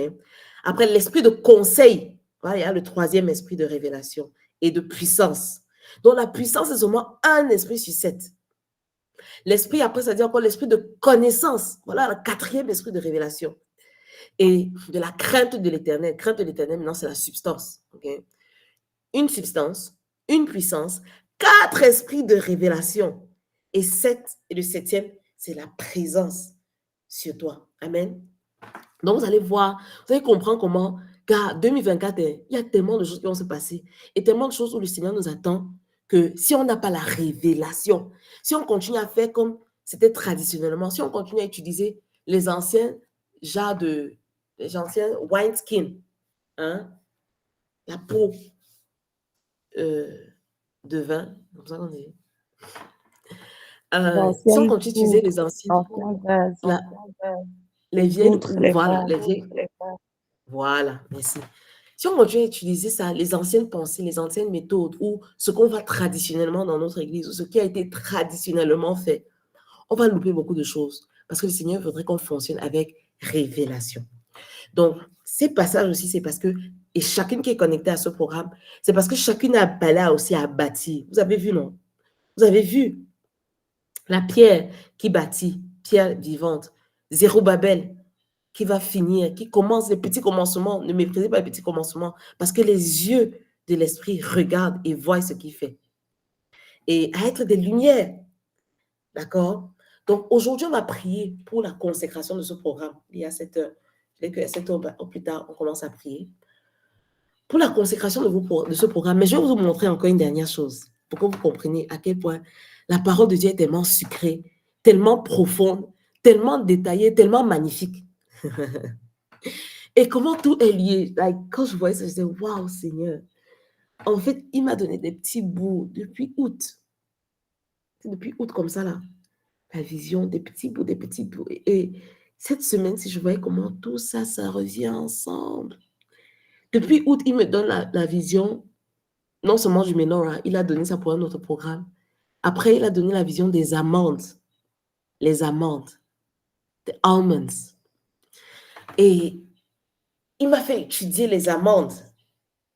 Après, l'esprit de conseil. Voilà, il y a le 3e esprit de révélation et de puissance. Donc, la puissance, c'est seulement un esprit sur 7. L'esprit, après, ça dit encore l'esprit de connaissance. Voilà, le 4e esprit de révélation. Et de la crainte de l'éternel. Crainte de l'éternel, maintenant, c'est la substance. Okay? Une substance, une puissance, 4 esprits de révélation. Et le 7e, c'est la présence sur toi. Amen. Donc, vous allez voir, vous allez comprendre comment, car 2024, il y a tellement de choses qui vont se passer et tellement de choses où le Seigneur nous attend que si on n'a pas la révélation, si on continue à faire comme c'était traditionnellement, si on continue à utiliser les anciens genres les anciens wineskin, hein, la peau de vin, comme ça qu'on dit. Si on continue à utiliser les anciens, les vieilles, voilà, les vieilles. Voilà, merci. Si on continue à utiliser ça, les anciennes pensées, les anciennes méthodes, ou ce qu'on va traditionnellement dans notre église, ou ce qui a été traditionnellement fait, on va louper beaucoup de choses. Parce que le Seigneur voudrait qu'on fonctionne avec révélation. Donc, ces passages aussi, c'est parce que, et chacune qui est connectée à ce programme, c'est parce que chacune a appelé aussi à bâtir. Vous avez vu, non? Vous avez vu la pierre qui bâtit, pierre vivante, Zérubabel, qui va finir, qui commence les petits commencements. Ne méprisez pas les petits commencements, parce que les yeux de l'esprit regardent et voient ce qu'il fait. Et à être des lumières. D'accord? Donc, aujourd'hui, on va prier pour la consécration de ce programme. Il y a 7 heures. Je sais qu'à 7 heures au plus tard, on commence à prier. Pour la consécration de ce programme, mais je vais vous montrer encore une dernière chose, pour que vous compreniez à quel point la parole de Dieu est tellement sucrée, tellement profonde, tellement détaillée, tellement magnifique. Et comment tout est lié. Like, quand je voyais ça, je disais, waouh, Seigneur. En fait, il m'a donné des petits bouts depuis août. C'est depuis août comme ça, là. La vision, des petits bouts, des petits bouts. Et cette semaine-ci, je voyais comment tout ça, ça revient ensemble. Depuis août, il me donne la vision, non seulement du menorah, il a donné ça pour un autre programme. Après, il a donné la vision des amandes. Les amandes. Des almonds. Et il m'a fait étudier les amandes.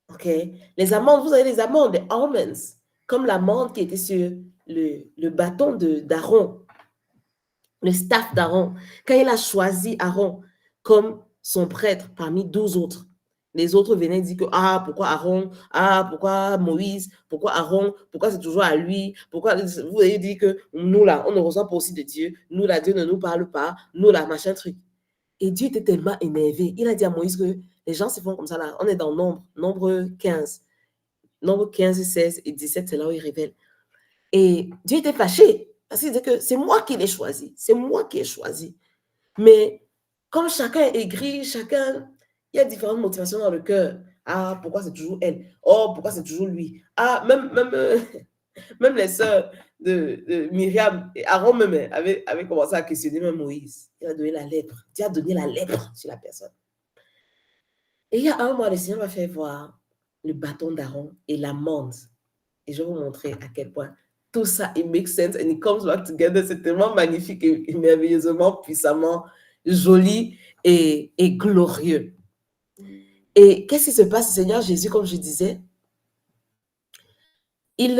OK? Les amandes, vous avez les amandes, les almonds, comme l'amande qui était sur le bâton d'Aaron, le staff d'Aaron. Quand il a choisi Aaron comme son prêtre parmi 12 autres, les autres venaient dire que, pourquoi Aaron? Pourquoi Moïse? Pourquoi Aaron? Pourquoi c'est toujours à lui? Pourquoi vous avez dit que nous, là, on ne reçoit pas aussi de Dieu. Nous, là, Dieu ne nous parle pas. Nous, là, machin truc. Et Dieu était tellement énervé. Il a dit à Moïse que les gens se font comme ça là. On est dans nombre 15. Nombre 15, 16 et 17, c'est là où il révèle. Et Dieu était fâché. Parce qu'il disait que c'est moi qui l'ai choisi. C'est moi qui ai choisi. Mais comme chacun est aigri, il y a différentes motivations dans le cœur. Pourquoi c'est toujours elle? Pourquoi c'est toujours lui? Même les sœurs de Myriam et Aaron même avaient commencé à questionner même Moïse. Il a donné la lèpre. Dieu a donné la lèpre sur la personne. Et il y a un mois, le Seigneur m'a fait voir le bâton d'Aaron et l'amande. Et je vais vous montrer à quel point tout ça, it makes sense and it comes back together. C'est tellement magnifique et merveilleusement, puissamment, joli et glorieux. Et qu'est-ce qui se passe, Seigneur Jésus, comme je disais? Il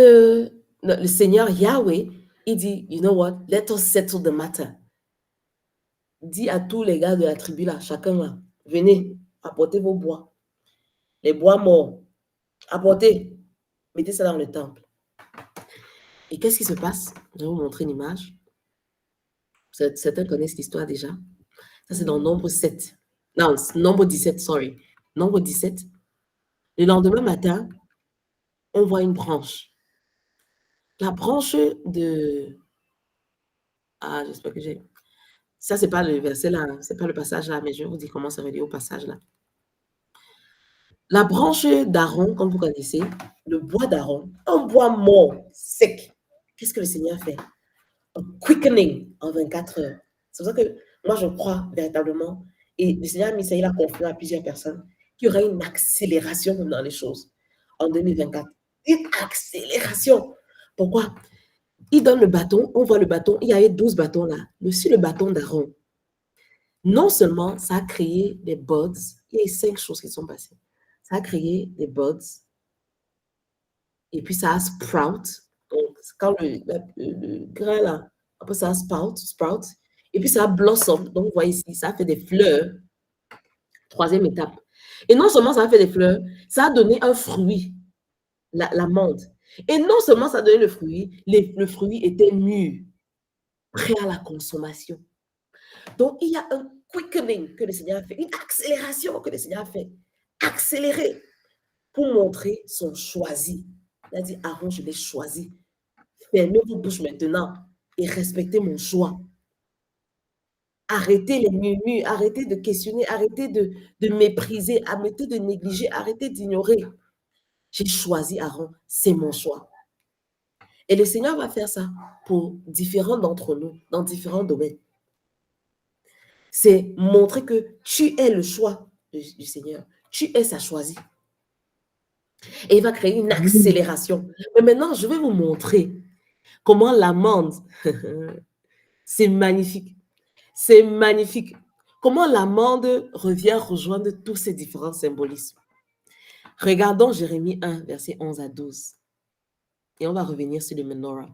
le Seigneur Yahweh, il dit, you know what, let us settle the matter. Dis à tous les gars de la tribu là, chacun là, venez, apportez vos bois. Les bois morts, apportez, mettez ça dans le temple. Et qu'est-ce qui se passe? Je vais vous montrer une image. Certains connaissent l'histoire déjà. Ça, c'est dans Nombre 7. Non, Nombre 17, sorry. Nombre 17. Le lendemain matin, on voit une branche. La branche de... Ah, j'espère que j'ai... Ça, c'est pas le verset là, c'est pas le passage là, mais je vais vous dire comment ça veut dire au passage là. La branche d'Aaron, comme vous connaissez, le bois d'Aaron, un bois mort, sec. Qu'est-ce que le Seigneur fait? Un quickening en 24 heures. C'est pour ça que moi, je crois véritablement, et le Seigneur il a confirmé à plusieurs personnes qu'il y aura une accélération dans les choses en 2024. Une accélération. Pourquoi? Il donne le bâton, on voit le bâton, il y avait 12 bâtons là. Sur le bâton d'Aaron, non seulement ça a créé des buds, il y a eu 5 choses qui sont passées. Ça a créé des buds, et puis ça a sprout. Donc, quand le grain là, après ça a sprout, et puis ça a blossom. Donc, vous voyez ici, ça a fait des fleurs. 3e étape. Et non seulement ça a fait des fleurs, ça a donné un fruit, l'amande. Et non seulement ça a donné le fruit, le fruit était mûr, prêt à la consommation. Donc, il y a un quickening que le Seigneur a fait, une accélération que le Seigneur a fait, accélérer pour montrer son choisi. Il a dit, Aaron, je l'ai choisi. Fermez vos bouches maintenant et respectez mon choix. Arrêtez les murmures, arrêtez de questionner, arrêtez de mépriser, arrêtez de négliger, arrêtez d'ignorer. J'ai choisi Aaron, c'est mon choix. Et le Seigneur va faire ça pour différents d'entre nous, dans différents domaines. C'est montrer que tu es le choix du Seigneur. Tu es sa choisie. Et il va créer une accélération. Mais maintenant, je vais vous montrer comment l'amande, c'est magnifique. C'est magnifique. Comment l'amande revient rejoindre tous ces différents symbolismes. Regardons Jérémie 1, versets 11 à 12. Et on va revenir sur le menorah.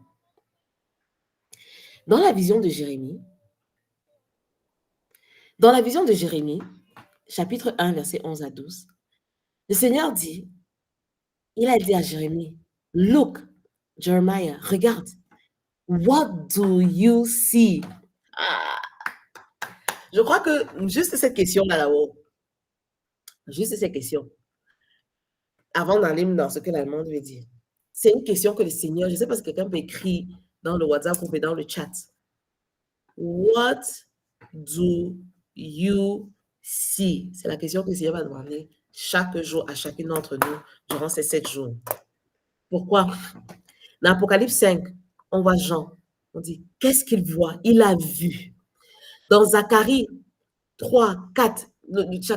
Dans la vision de Jérémie, chapitre 1, versets 11 à 12, le Seigneur dit, il a dit à Jérémie, look, Jeremiah, regarde, what do you see? Je crois que juste cette question-là, là-haut, juste cette question, avant d'aller dans ce que l'Allemand veut dire, c'est une question que le Seigneur, je ne sais pas si quelqu'un peut écrire dans le WhatsApp ou dans le chat. What do you see? C'est la question que le Seigneur va demander chaque jour à chacun d'entre nous durant ces 7 jours. Pourquoi? Dans Apocalypse 5, on voit Jean. On dit, qu'est-ce qu'il voit? Il a vu. Dans Zacharie 3, 4,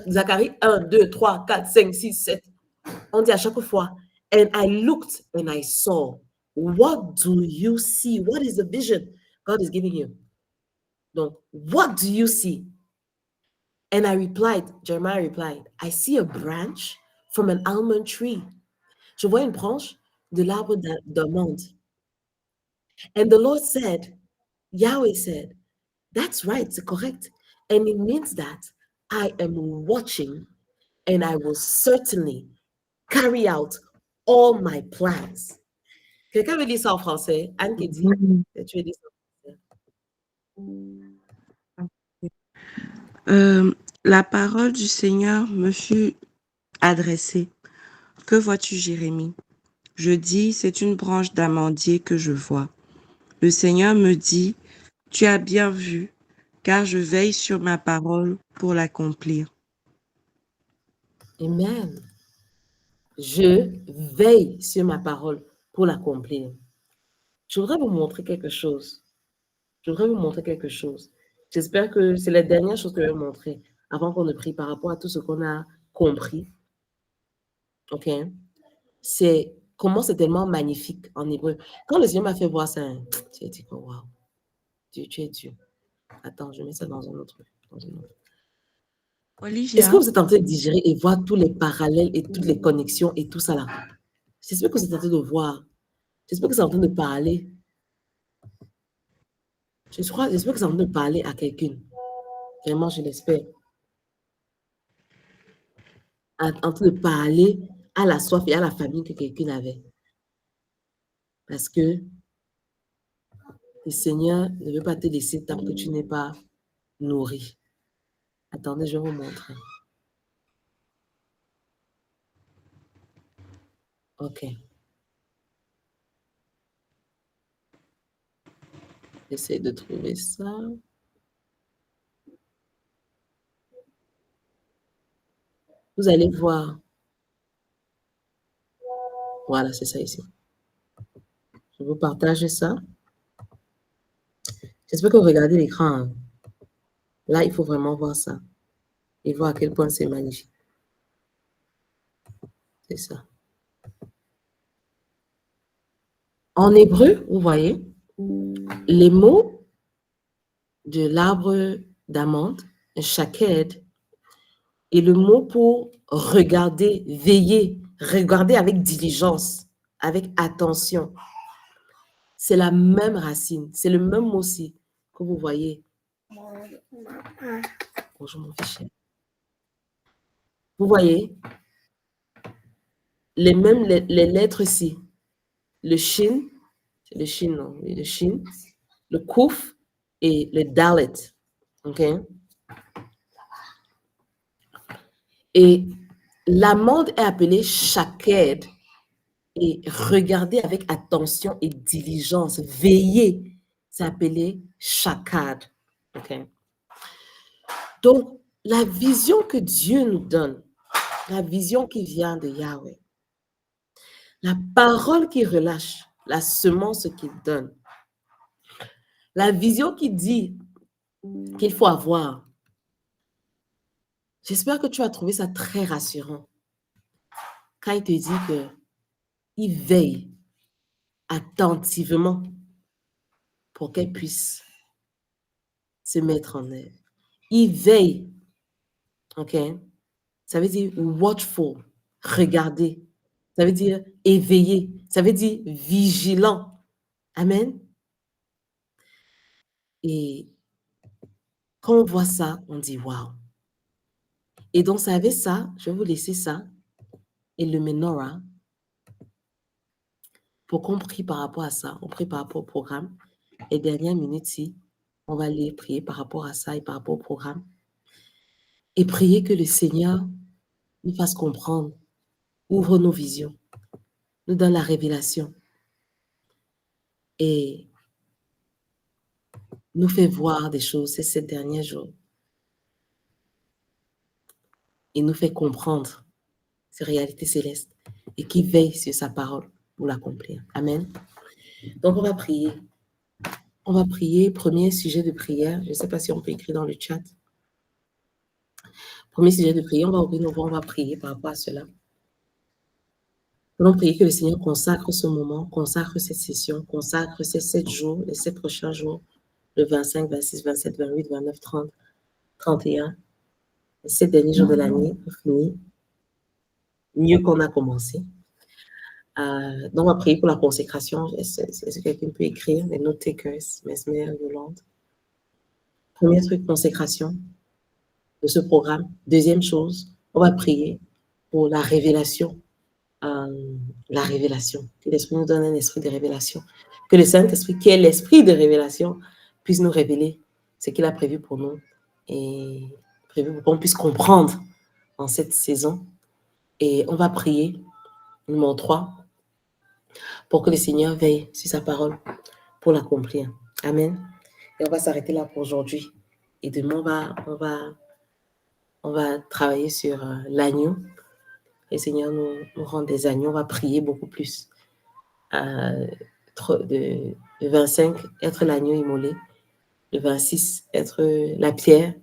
Zacharie 1, 2, 3, 4, 5, 6, 7, on dit à chaque fois, and I looked and I saw. What do you see? What is the vision God is giving you? Donc, what do you see? And I replied, Jeremiah replied, I see a branch from an almond tree. Je vois une branche de l'arbre d'amande. And the Lord said, Yahweh said, that's right, c'est correct. And it means that I am watching and I will certainly carry out all my plans. Quelqu'un veut dire ça en français? Anne qui dit, tu veux dire ça en français? La parole du Seigneur me fut adressée. Que vois-tu, Jérémie? Je dis, c'est une branche d'amandier que je vois. Le Seigneur me dit, tu as bien vu, car je veille sur ma parole pour l'accomplir. Amen. Je veille sur ma parole pour l'accomplir. Je voudrais vous montrer quelque chose. J'espère que c'est la dernière chose que je vais vous montrer avant qu'on ne prie par rapport à tout ce qu'on a compris. OK? C'est comment c'est tellement magnifique en hébreu. Quand le Seigneur m'a fait voir ça, j'ai dit que waouh, tu es Dieu. Attends, je mets ça dans un autre. Olivia. Est-ce que vous êtes en train de digérer et voir tous les parallèles et toutes les connexions et tout ça là? J'espère que vous êtes en train de voir. J'espère que c'est en train de parler. J'espère que c'est en train de parler à quelqu'un. Vraiment, je l'espère. En train de parler à la soif et à la famille que quelqu'un avait. Parce que le Seigneur ne veut pas te laisser tant que tu n'es pas nourri. Attendez, je vais vous montrer. OK. J'essaie de trouver ça. Vous allez voir. Voilà, c'est ça ici. Je vous partage ça. J'espère que vous regardez l'écran. Hein. Là, il faut vraiment voir ça. Et voir à quel point c'est magnifique. C'est ça. En hébreu, vous voyez, les mots de l'arbre d'amande, shaked, et le mot pour regarder, veiller, regarder avec diligence, avec attention. C'est la même racine, c'est le même mot aussi que vous voyez. Bonjour mon fichier. Vous voyez les mêmes les lettres ici. Le shin, le shin, non, le shin, le kouf et le dalet. OK? Et l'amande est appelée shaked et regarder avec attention et diligence, veiller, c'est appelé shakad. Okay? Donc, la vision que Dieu nous donne, la vision qui vient de Yahweh, la parole qu'il relâche, la semence qu'il donne, la vision qu'il dit qu'il faut avoir. J'espère que tu as trouvé ça très rassurant. Quand il te dit qu'il veille attentivement pour qu'elle puisse se mettre en œuvre. Il veille, ok? Ça veut dire watchful, regarder. Ça veut dire éveillé. Ça veut dire vigilant. Amen. Et quand on voit ça, on dit waouh. Et donc, ça avait ça, je vais vous laisser ça, et le menorah, pour qu'on prie par rapport à ça. On prie par rapport au programme. Et dernière minute, si, on va aller prier par rapport à ça et par rapport au programme. Et prier que le Seigneur nous fasse comprendre, ouvre nos visions, nous donne la révélation et nous fait voir des choses ces derniers jours. Il nous fait comprendre ces réalités célestes et qui veille sur sa parole pour l'accomplir. Amen. Donc, on va prier. On va prier. Premier sujet de prière. Je ne sais pas si on peut écrire dans le chat. Premier sujet de prière. On va ouvrir nos voix. On va prier par rapport à cela. Nous allons prier que le Seigneur consacre ce moment, consacre cette session, consacre ces 7 jours, les 7 prochains jours, le 25, 26, 27, 28, 29, 30, 31, les 7 derniers jours de l'année, pour finir mieux qu'on a commencé. Donc, on va prier pour la consécration. Est-ce que quelqu'un peut écrire les note takers, Mesmer, Yolande? Premier truc, consécration de ce programme. Deuxième chose, on va prier pour la révélation. La révélation. Que l'Esprit nous donne un esprit de révélation. Que le Saint-Esprit, qui est l'esprit de révélation, puisse nous révéler ce qu'il a prévu pour nous et prévu pour qu'on puisse comprendre en cette saison. Et on va prier, numéro 3, pour que le Seigneur veille sur sa parole pour l'accomplir. Amen. Et on va s'arrêter là pour aujourd'hui. Et demain, on va travailler sur l'agneau. Le Seigneur nous rend des agneaux. On va prier beaucoup plus. Le 25, être l'agneau immolé. Le 26, être la pierre,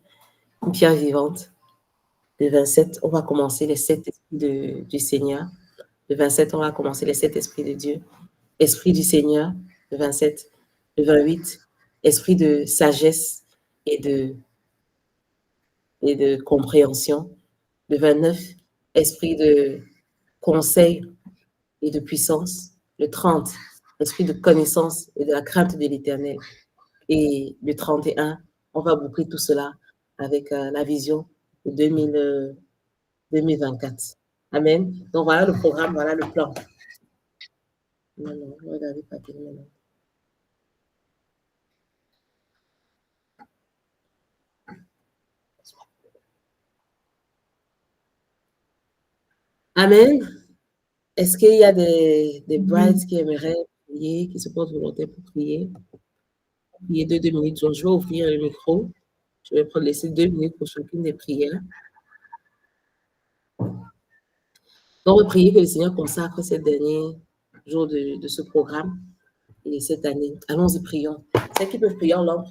une pierre vivante. Le 27, on va commencer les 7 esprits du Seigneur. Le 27, on va commencer les 7 esprits de Dieu. Esprit du Seigneur, le 27. Le 28, esprit de sagesse et de compréhension. Le 29, esprit de conseil et de puissance. Le 30, esprit de connaissance et de la crainte de l'Éternel. Et le 31, on va boucler tout cela avec la vision de 2024. Amen. Donc voilà le programme, voilà le plan. Non, regardez pas tellement. Amen. Est-ce qu'il y a des brides qui aimeraient prier, qui se portent volontaires pour prier? Prier 2 minutes. Donc, je vais ouvrir le micro. Je vais laisser 2 minutes pour chacune des prières. Donc, on va prier que le Seigneur consacre ces derniers jours de ce programme et cette année. Allons-y, prions. Celles qui peuvent prier en langue.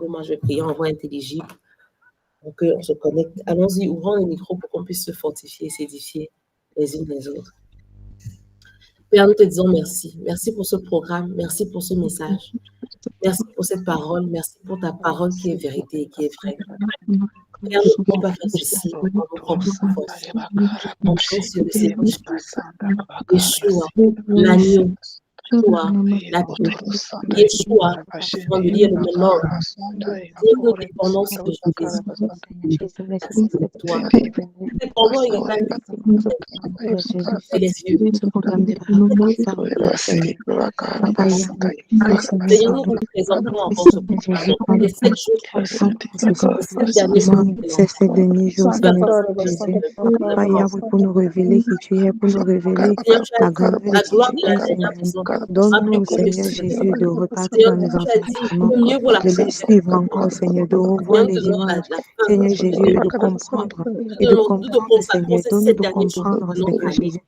Moi, je vais prier en voix intelligible. Donc, on se connecte. Allons-y, ouvrons les micros pour qu'on puisse se fortifier, s'édifier les unes les autres. Père, nous te disons merci. Merci pour ce programme. Merci pour ce message. Merci pour cette parole. Merci pour ta parole qui est vérité et qui est vraie. Père, nous ne pouvons pas faire ceci en nos propres forces. Mon Dieu, sur le Seigneur Yeshua, l'agneau, Yeshua, la Yeshua, avant de lire le moment, nous dépendons de Jésus. Merci pour toi. Nous dépendons également de les yeux. Seigneur, nous vous présentons encore ce programme. Les 7 jours, c'est ces derniers jours, Seigneur Jésus. Papa Yahweh, pour nous révéler qui tu es, pour nous révéler la grandeur de qui tu es, Seigneur. Donne-nous, Seigneur Jésus, de repartir dans les enseignements, de les suivre encore, Seigneur, de revoir les images, Seigneur Jésus, et de comprendre, Seigneur. Donne-nous de comprendre, Seigneur Jésus.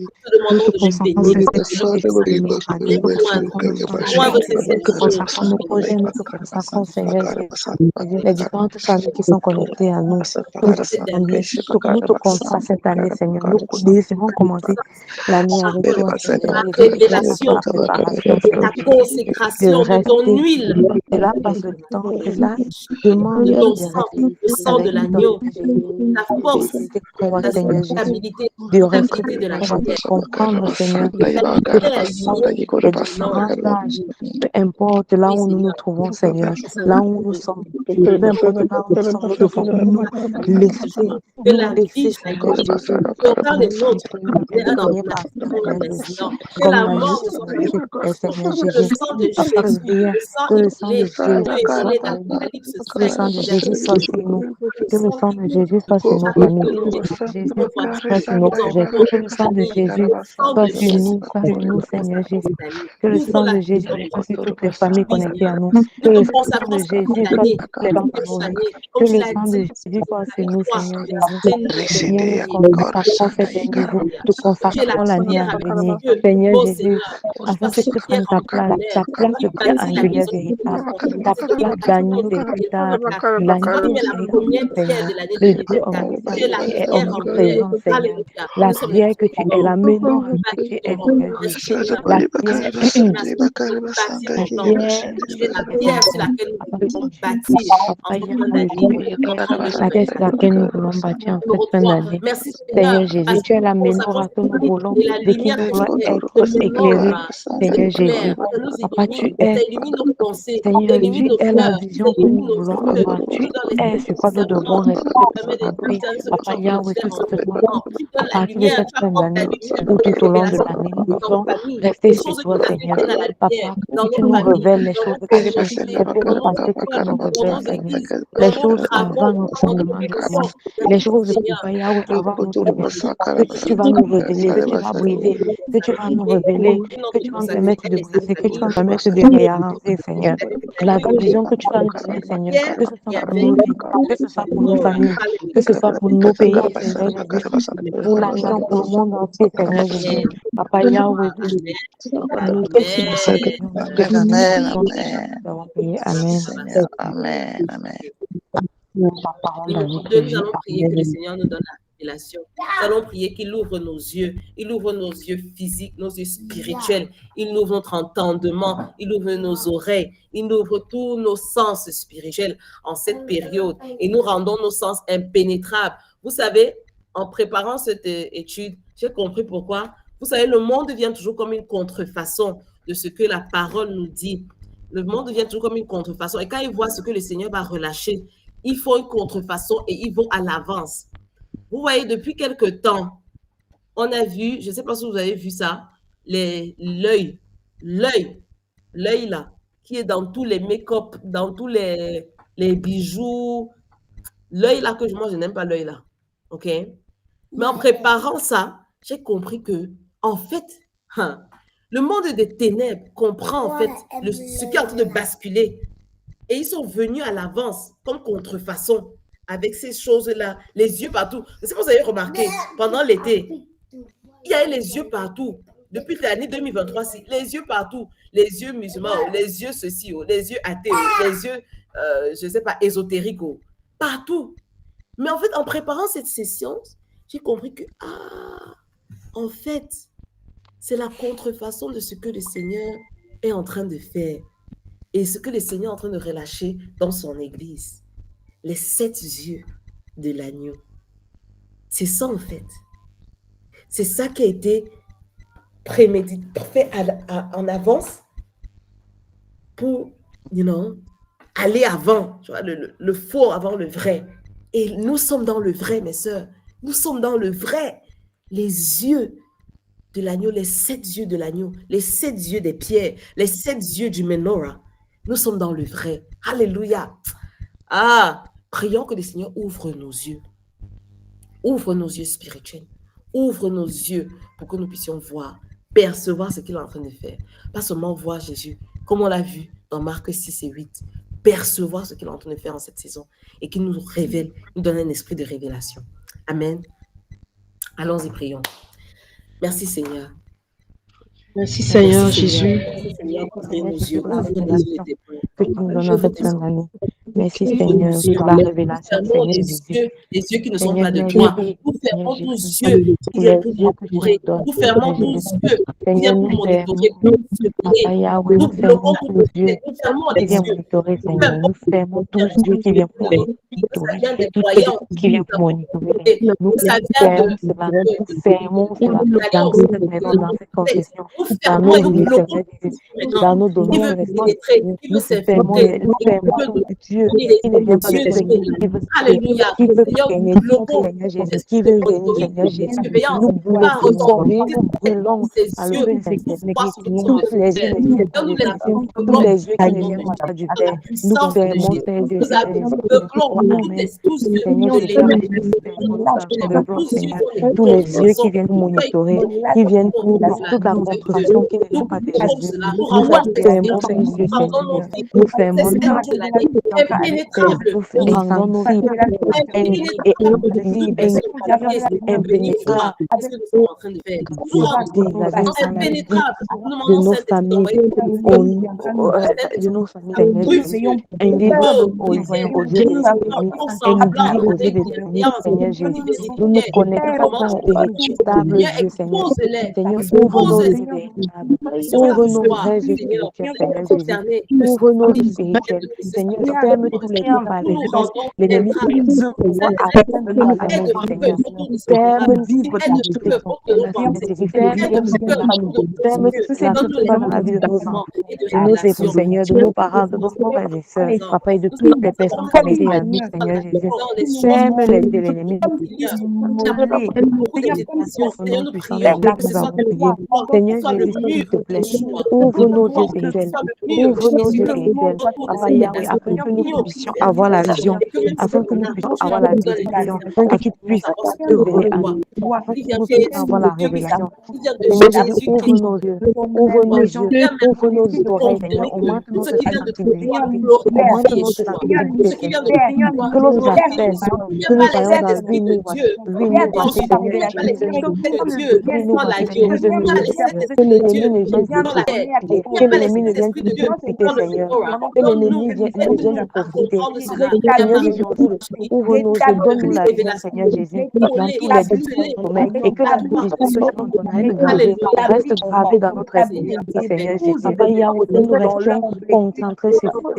Nous te consacrons ces 7 jours de Mishra, nous te consacrons le sang, nous te consacrons nos projets, nous te consacrons, Seigneur Jésus, les différentes familles qui sont connectées à nous. Nous te consacrons cette année, Seigneur. Nous désirons commencer l'année avec toi, Seigneur. La révélation et ta consécration de ton huile. Cela passe le temps, cela demande de ton de sang, rester le sang de l'agneau, ta force, ta Seigneur stabilité, de ta rester qualité de la chair, comprendre, Seigneur, peu importe là où nous nous trouvons, Seigneur, là où nous sommes, peu importe là où nous sommes, nous devons nous laisser, que la vie, Seigneur Jésus, autant les nôtres, que comme la la mort vie, Seigneur que le Jésus, sang de Jésus, le sang que le sang de écoulé, Jésus écoulé d'Apocalypse que le 5, sang de Jésus soit sur nous, que le sang de Jésus soit sur nos familles, que le sang de Jésus soit sur nos projets, que le sang de Jésus soit sur nous, Seigneur Jésus, que le sang de Jésus soit sur toutes les familles connectées à nous, que le sang de Jésus soit sur toutes les gens de nos vies, que le sang de Jésus soit sur nous, Seigneur Jésus. Seigneur, nous consacrons cette année, nous consacrons l'année à venir, Seigneur Jésus, afin que tu prennes ta place de pierre angulaire véritable, ta place d'agneau véritable, l'agneau Seigneur, le Dieu omniscient qui est omniprésent, Seigneur, la pierre que tu es, la menorah que tu es, Seigneur Jésus, la pierre sur laquelle nous voulons bâtir en cette fin d'année. La terre sur laquelle nous voulons bâtir en cette fin d'année. Merci Seigneur Jésus, tu es la menorah que nous voulons, de qui nous voulons être éclairés, Seigneur Jésus. Papa, tu es, Seigneur, tu es la vision que nous voulons avoir. Tu es sur quoi nous devons rester concentrés. Papa Yahweh, que ce soit à partir de cette fin d'année ou tout au long de l'année, nous devons rester sur toi, Seigneur. Papa, que tu nous révèles les choses cachées, les choses passées que tu nous révèles, Seigneur. Les choses avant notre fondement du monde, les choses, Papa Yahweh, avant notre vie, que tu vas nous révéler, que tu vas briser, que tu vas nous révéler, que tu vas nous permettre de briser, que tu vas nous permettre de réavancer, Seigneur. La vision que tu vas nous donner, Seigneur, que ce soit pour nos vies, que ce soit pour nos familles, que ce soit pour nos pays, Seigneur Jésus, pour la nation, pour le monde entier, Seigneur Jésus. Papa Yahweh, nous Amen. Nous allons prier que le Seigneur nous donne la révélation. Nous allons prier qu'il ouvre nos yeux. Il ouvre nos yeux physiques, nos yeux spirituels. Il ouvre notre entendement. Il ouvre nos oreilles. Il ouvre tous nos sens spirituels en cette période. Et nous rendons nos sens impénétrables. Vous savez, en préparant cette étude, j'ai compris pourquoi. Vous savez, le monde vient toujours comme une contrefaçon de ce que la parole nous dit. Le monde devient toujours comme une contrefaçon. Et quand ils voient ce que le Seigneur va relâcher, ils font une contrefaçon et ils vont à l'avance. Vous voyez, depuis quelque temps, on a vu, je ne sais pas si vous avez vu ça, l'œil là, qui est dans tous les make-up, dans tous les bijoux. L'œil là que moi, je n'aime pas l'œil là. OK? Mais en préparant ça, j'ai compris que, en fait, le monde des ténèbres comprend en fait ce qui est en train de basculer. Et ils sont venus à l'avance, comme contrefaçon, avec ces choses-là, les yeux partout. Je sais pas si vous avez remarqué, pendant l'été, il y avait les yeux partout. Depuis l'année 2023, les yeux partout. Les yeux musulmans, les yeux ceci, les yeux athées, les yeux, je ne sais pas, ésotériques, partout. Mais en fait, en préparant cette session, j'ai compris que, en fait, c'est la contrefaçon de ce que le Seigneur est en train de faire et ce que le Seigneur est en train de relâcher dans son Église. Les 7 yeux de l'agneau. C'est ça, en fait. C'est ça qui a été prémédité, fait en avance pour, aller avant, tu vois, le faux avant le vrai. Et nous sommes dans le vrai, mes sœurs. Nous sommes dans le vrai. Les yeux de l'agneau, les 7 yeux de l'agneau, les 7 yeux des pierres, les 7 yeux du menorah. Nous sommes dans le vrai. Alléluia. Prions que le Seigneur ouvre nos yeux. Ouvre nos yeux spirituels. Ouvre nos yeux pour que nous puissions voir, percevoir ce qu'il est en train de faire. Pas seulement voir Jésus, comme on l'a vu dans Marc 6 et 8. Percevoir ce qu'il est en train de faire en cette saison et qu'il nous révèle, nous donne un esprit de révélation. Amen. Allons-y, prions. Merci Seigneur. Merci Seigneur Jésus. Merci Seigneur pour ouvrir nos yeux. la Ouvre nos yeux révélation que tu nous donnes en cette fin d'année. Merci Ouvre Seigneur nos yeux. pour la révélation, Nous fermons Seigneur Jésus. les yeux qui ne sont Seigneur, pas de merci, toi. Seigneur Nous fermons nos Jésus, yeux qui pour les viennent pour yeux que tu monitorer. nous donnes. Nous fermons Seigneur nos Jésus. yeux qui Seigneur, viennent pour nous monitorer, fermons, pour filtrer. Papa Yahweh, Nous nous fermons bloquons tous tous les les yeux Nous fermons qui les viennent yeux. monitorer, Nous Seigneur. Nous fermons tous les yeux qui viennent pour que monitorer. ça vient des Toutes les croyants, yeux qui viennent pour monitorer. Nous que ça vient fermons cela. Nous fermons cela dans cette maison, dans cette confession, nous dans fermons nos et nous vies, bloquons Seigneur Jésus, maintenant. dans nos Qui domaines, veut Seigneur pénétrer, Jésus. qui veut Nous fermons s'infiltrer, tout Dieu qui ne vient pas de toi, qui veut Alléluia. qui veut Seigneur, nous pénétrer, bloquons Seigneur Jésus, qui veut venir, Seigneur Jésus. surveillance, Nous pas bloquons, ressortir nous brûlons ces à yeux l'œuvre des pour voir ce que tu tous les yeux ne viennent pas nous de les toi, tous aveuglons les yeux qui ne dans viennent pas du la Père. Nous puissance de fermons Jésus. ces yeux, Nous Seigneur Jésus. aveuglons Amen. tous yeux Seigneur de Jésus, l'ennemi. nous fermons, nous aveuglons, Seigneur. Tous Tous les yeux qui viennent nous monitorer, qui viennent pour toute la contraction qui ne vient pas de Jésus. Nous fermons ces yeux, Seigneur. Nous fermons nous rendons sensibles et libres, impénétrables de nos familles, de nos familles, invisibles aux yeux des ennemis, invisibles aux yeux des ennemis, Seigneur Jésus. Nous nous connectons aux véritables yeux, Seigneur. Seigneur, ouvre nos yeux véritables, ouvre nos vrais yeux spirituels, Seigneur Jésus. Ouvre nos yeux spirituels, Seigneur. Ferme tous les portes par lesquels l'ennemi use afin de nous faire nos Seigneur. Ferme toutes les portes, Seigneur Jésus. Ferme tout cela qui se passe dans la vie de nos enfants, de nos époux, Seigneur, de nos parents, de nos frères et sœurs, papa, et de toutes les personnes connectées à nous, Seigneur Jésus. Ferme les yeux de l'ennemi. Seigneur, nous avons prié. Seigneur Jésus, s'il te plaît, ouvre nos yeux spirituels, ouvre nos yeux spirituels, papa Yahweh, afin que nous puissions avoir la vision, afin que nous puissions avoir la vision, afin que tu puisses te venir à nous, afin que nous puissions avoir la révélation. Seigneur Jésus, ouvre nos yeux, ouvre nos yeux, ouvre nos oreilles, Seigneur, augmente notre sensibilité, augmente notre sensibilité, Seigneur, que nos appels, que nous soyons dans l'univers, Seigneur Jésus, que l'ennemi ne vienne plus, que l'ennemi ne vienne plus, Seigneur, que l'ennemi ne vienne plus adversités. comprendre cela. Seigneur Jésus, ouvre nos yeux, donne-nous la vision, Seigneur Jésus, dans tous les domaines, et que la vision que tu nous donnes reste gravée dans notre esprit, Seigneur Jésus. Papa Yahweh, que nous restions concentrés sur toi.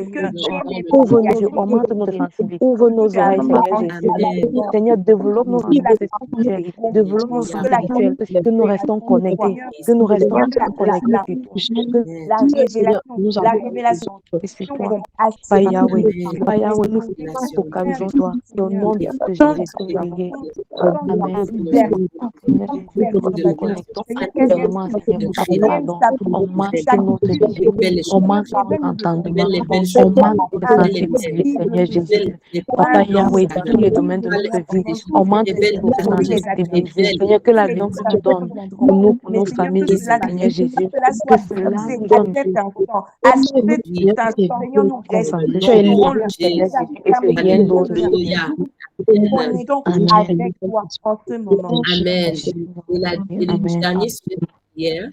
Ouvre nos yeux, augmente notre sensibilité, ouvre nos oreilles, Seigneur Jésus. Seigneur, développe nos capacités spirituelles, développe nos sens spirituels, que nous restons connectés, que nous restons connectés sur toi. La révélation, C'est toi, Papa Yahweh. Papa Yahweh, nous focalisons toi, au nom de Jésus, prier. Amen. Seigneur Jésus, nous nous connectons actuellement, Seigneur, nous t'appelons pardon. On masque notre vie, on masque notre entendement, on masque notre sensibilité, Seigneur Jésus. Papa Yahweh, dans tous les domaines de notre vie, on manque notre sensibilité. Seigneur, que la vision que tu donnes pour nous, pour nos familles, Seigneur Jésus, que cela nous donne à cet instant, Seigneur, nous concentrés sur le Seigneur Jésus et sur rien d'autre. connectons avec toi en ce moment. Amen. Et le dernier sujet de prière,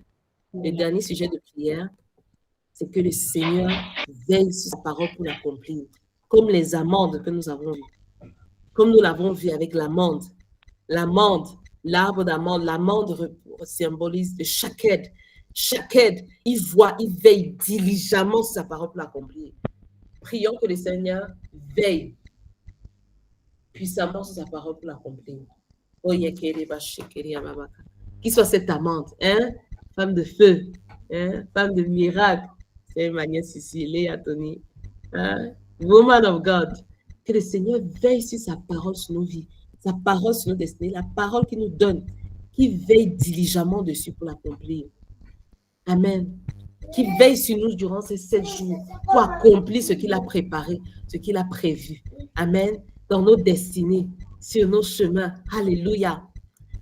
le dernier sujet de prière, c'est que le Seigneur veille sur sa parole pour l'accomplir. Comme les amandes que nous avons vues. Comme nous l'avons vu avec l'amande. L'amande, l'arbre d'amande, l'amande symbolise le shaked. Shaked, il voit, il veille diligemment sur sa parole pour l'accomplir. Prions que le Seigneur veille puissamment sur sa parole pour l'accomplir. Qui soit cette amande, hein? Femme de feu, hein? Femme de miracle. C'est ma nièce ici, Léa Tony. Hein? Woman of God. Que le Seigneur veille sur sa parole sur nos vies, sa parole sur nos destinées, la parole qu'il nous donne, qui veille diligemment dessus pour l'accomplir. Amen. Qui veille sur nous durant ces 7 jours pour accomplir ce qu'il a préparé, ce qu'il a prévu. Amen. Dans nos destinées, sur nos chemins. Alléluia.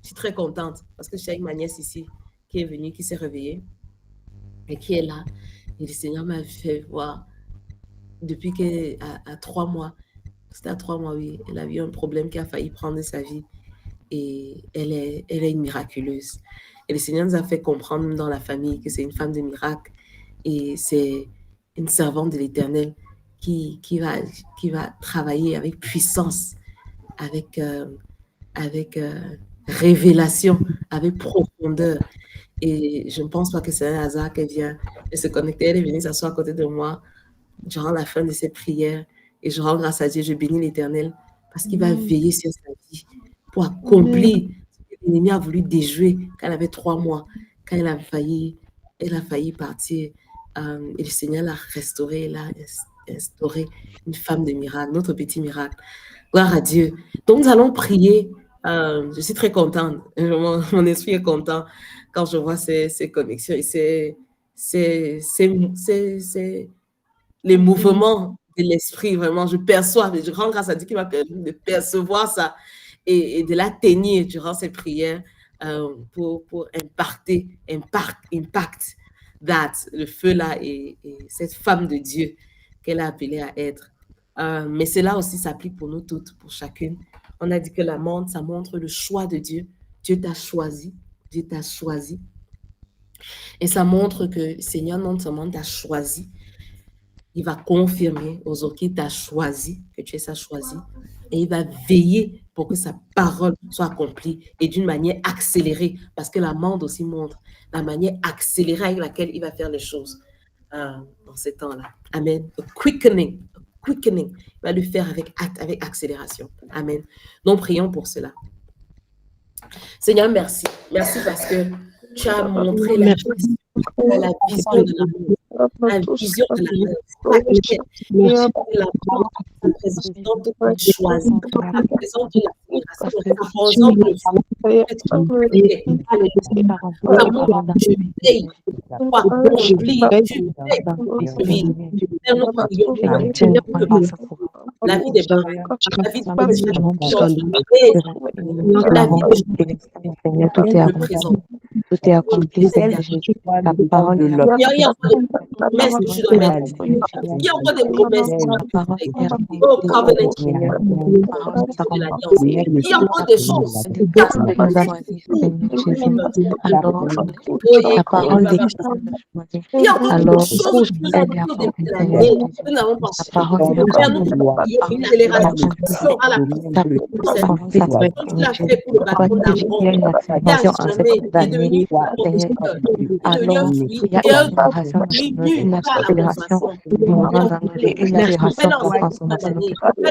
Je suis très contente parce que j'ai ma nièce ici qui est venue, qui s'est réveillée et qui est là. Et le Seigneur m'a fait voir depuis qu'elle a 3 mois. C'était à 3 mois, oui. Elle a eu un problème qui a failli prendre sa vie. Et elle est une miraculeuse. Et le Seigneur nous a fait comprendre dans la famille que c'est une femme de miracle. Et c'est une servante de l'Éternel qui va travailler avec puissance, avec révélation, avec profondeur. Et je ne pense pas que c'est un hasard qu'elle vient de se connecter. Elle est venue s'asseoir à côté de moi durant la fin de ses prières. Et je rends grâce à Dieu, je bénis l'Éternel parce qu'il va veiller sur sa vie pour accomplir ce que l'ennemi a voulu déjouer quand elle avait 3 mois, quand elle a failli partir. Et le Seigneur l'a restaurée, l'a instauré une femme de miracle, notre petit miracle. Gloire à Dieu. Donc nous allons prier. Je suis très contente. Mon esprit est content quand je vois ces connexions. Et c'est les mouvements de l'esprit, vraiment. Je perçois, je rends grâce à Dieu qui m'a permis de percevoir ça et de la tenir durant ces prières pour impact le feu là et cette femme de Dieu qu'elle a appelée à être. Mais cela aussi s'applique pour nous toutes, pour chacune. On a dit que l'amande, ça montre le choix de Dieu. Dieu t'a choisi. Dieu t'a choisi. Et ça montre que le Seigneur non seulement t'a choisi, il va confirmer aux autres qu'il t'a choisi, que tu es sa choisi, et il va veiller pour que sa parole soit accomplie et d'une manière accélérée, parce que l'amande aussi montre la manière accélérée avec laquelle il va faire les choses dans ces temps-là. Amen. A quickening. Il va le faire avec accélération. Amen. Donc, prions pour cela. Seigneur, merci. Merci parce que tu as montré la vision de l'amour. La vision de l'amour. La présidente de la choisie. La présidente de la vie des parents, la vie de présent. tout est accompli, Seigneur Jésus. Ta parole est Il y a encore des promesses que tu dois mettre. Il y a encore des promesses que tu ta dois parole est faire. accomplie, Oh, covenant Seigneur. keeper, Ta parole est de accomplie, l'alliance. Seigneur. Il y a encore des choses. Des grâces que tu nous as choisies, Seigneur Jésus. Alors, ta parole dit que tu nous as choisis. Il y a encore Alors, des choses que tu nous as elle est dit au début accomplie, de Seigneur l'année Jésus. que nous n'avons pas Ta fait. parole est Père, nous accomplie. prions une accélération à la Ta pour cette parole s'appelle, comme tu Seigneur l'as Jésus. fait pour le Pourquoi bâton tu dis qu'il y a une d'Aaron. Qui a accélération en cette jamais fin est d'année, devenu Seigneur producteur, Jésus. est devenu Alors, un il y a fruit, une et un accélération dans fruit nos vies, mûr une par la accélération consommation. mourant dans nos vies, une accélération pour la consommation de notre caractère,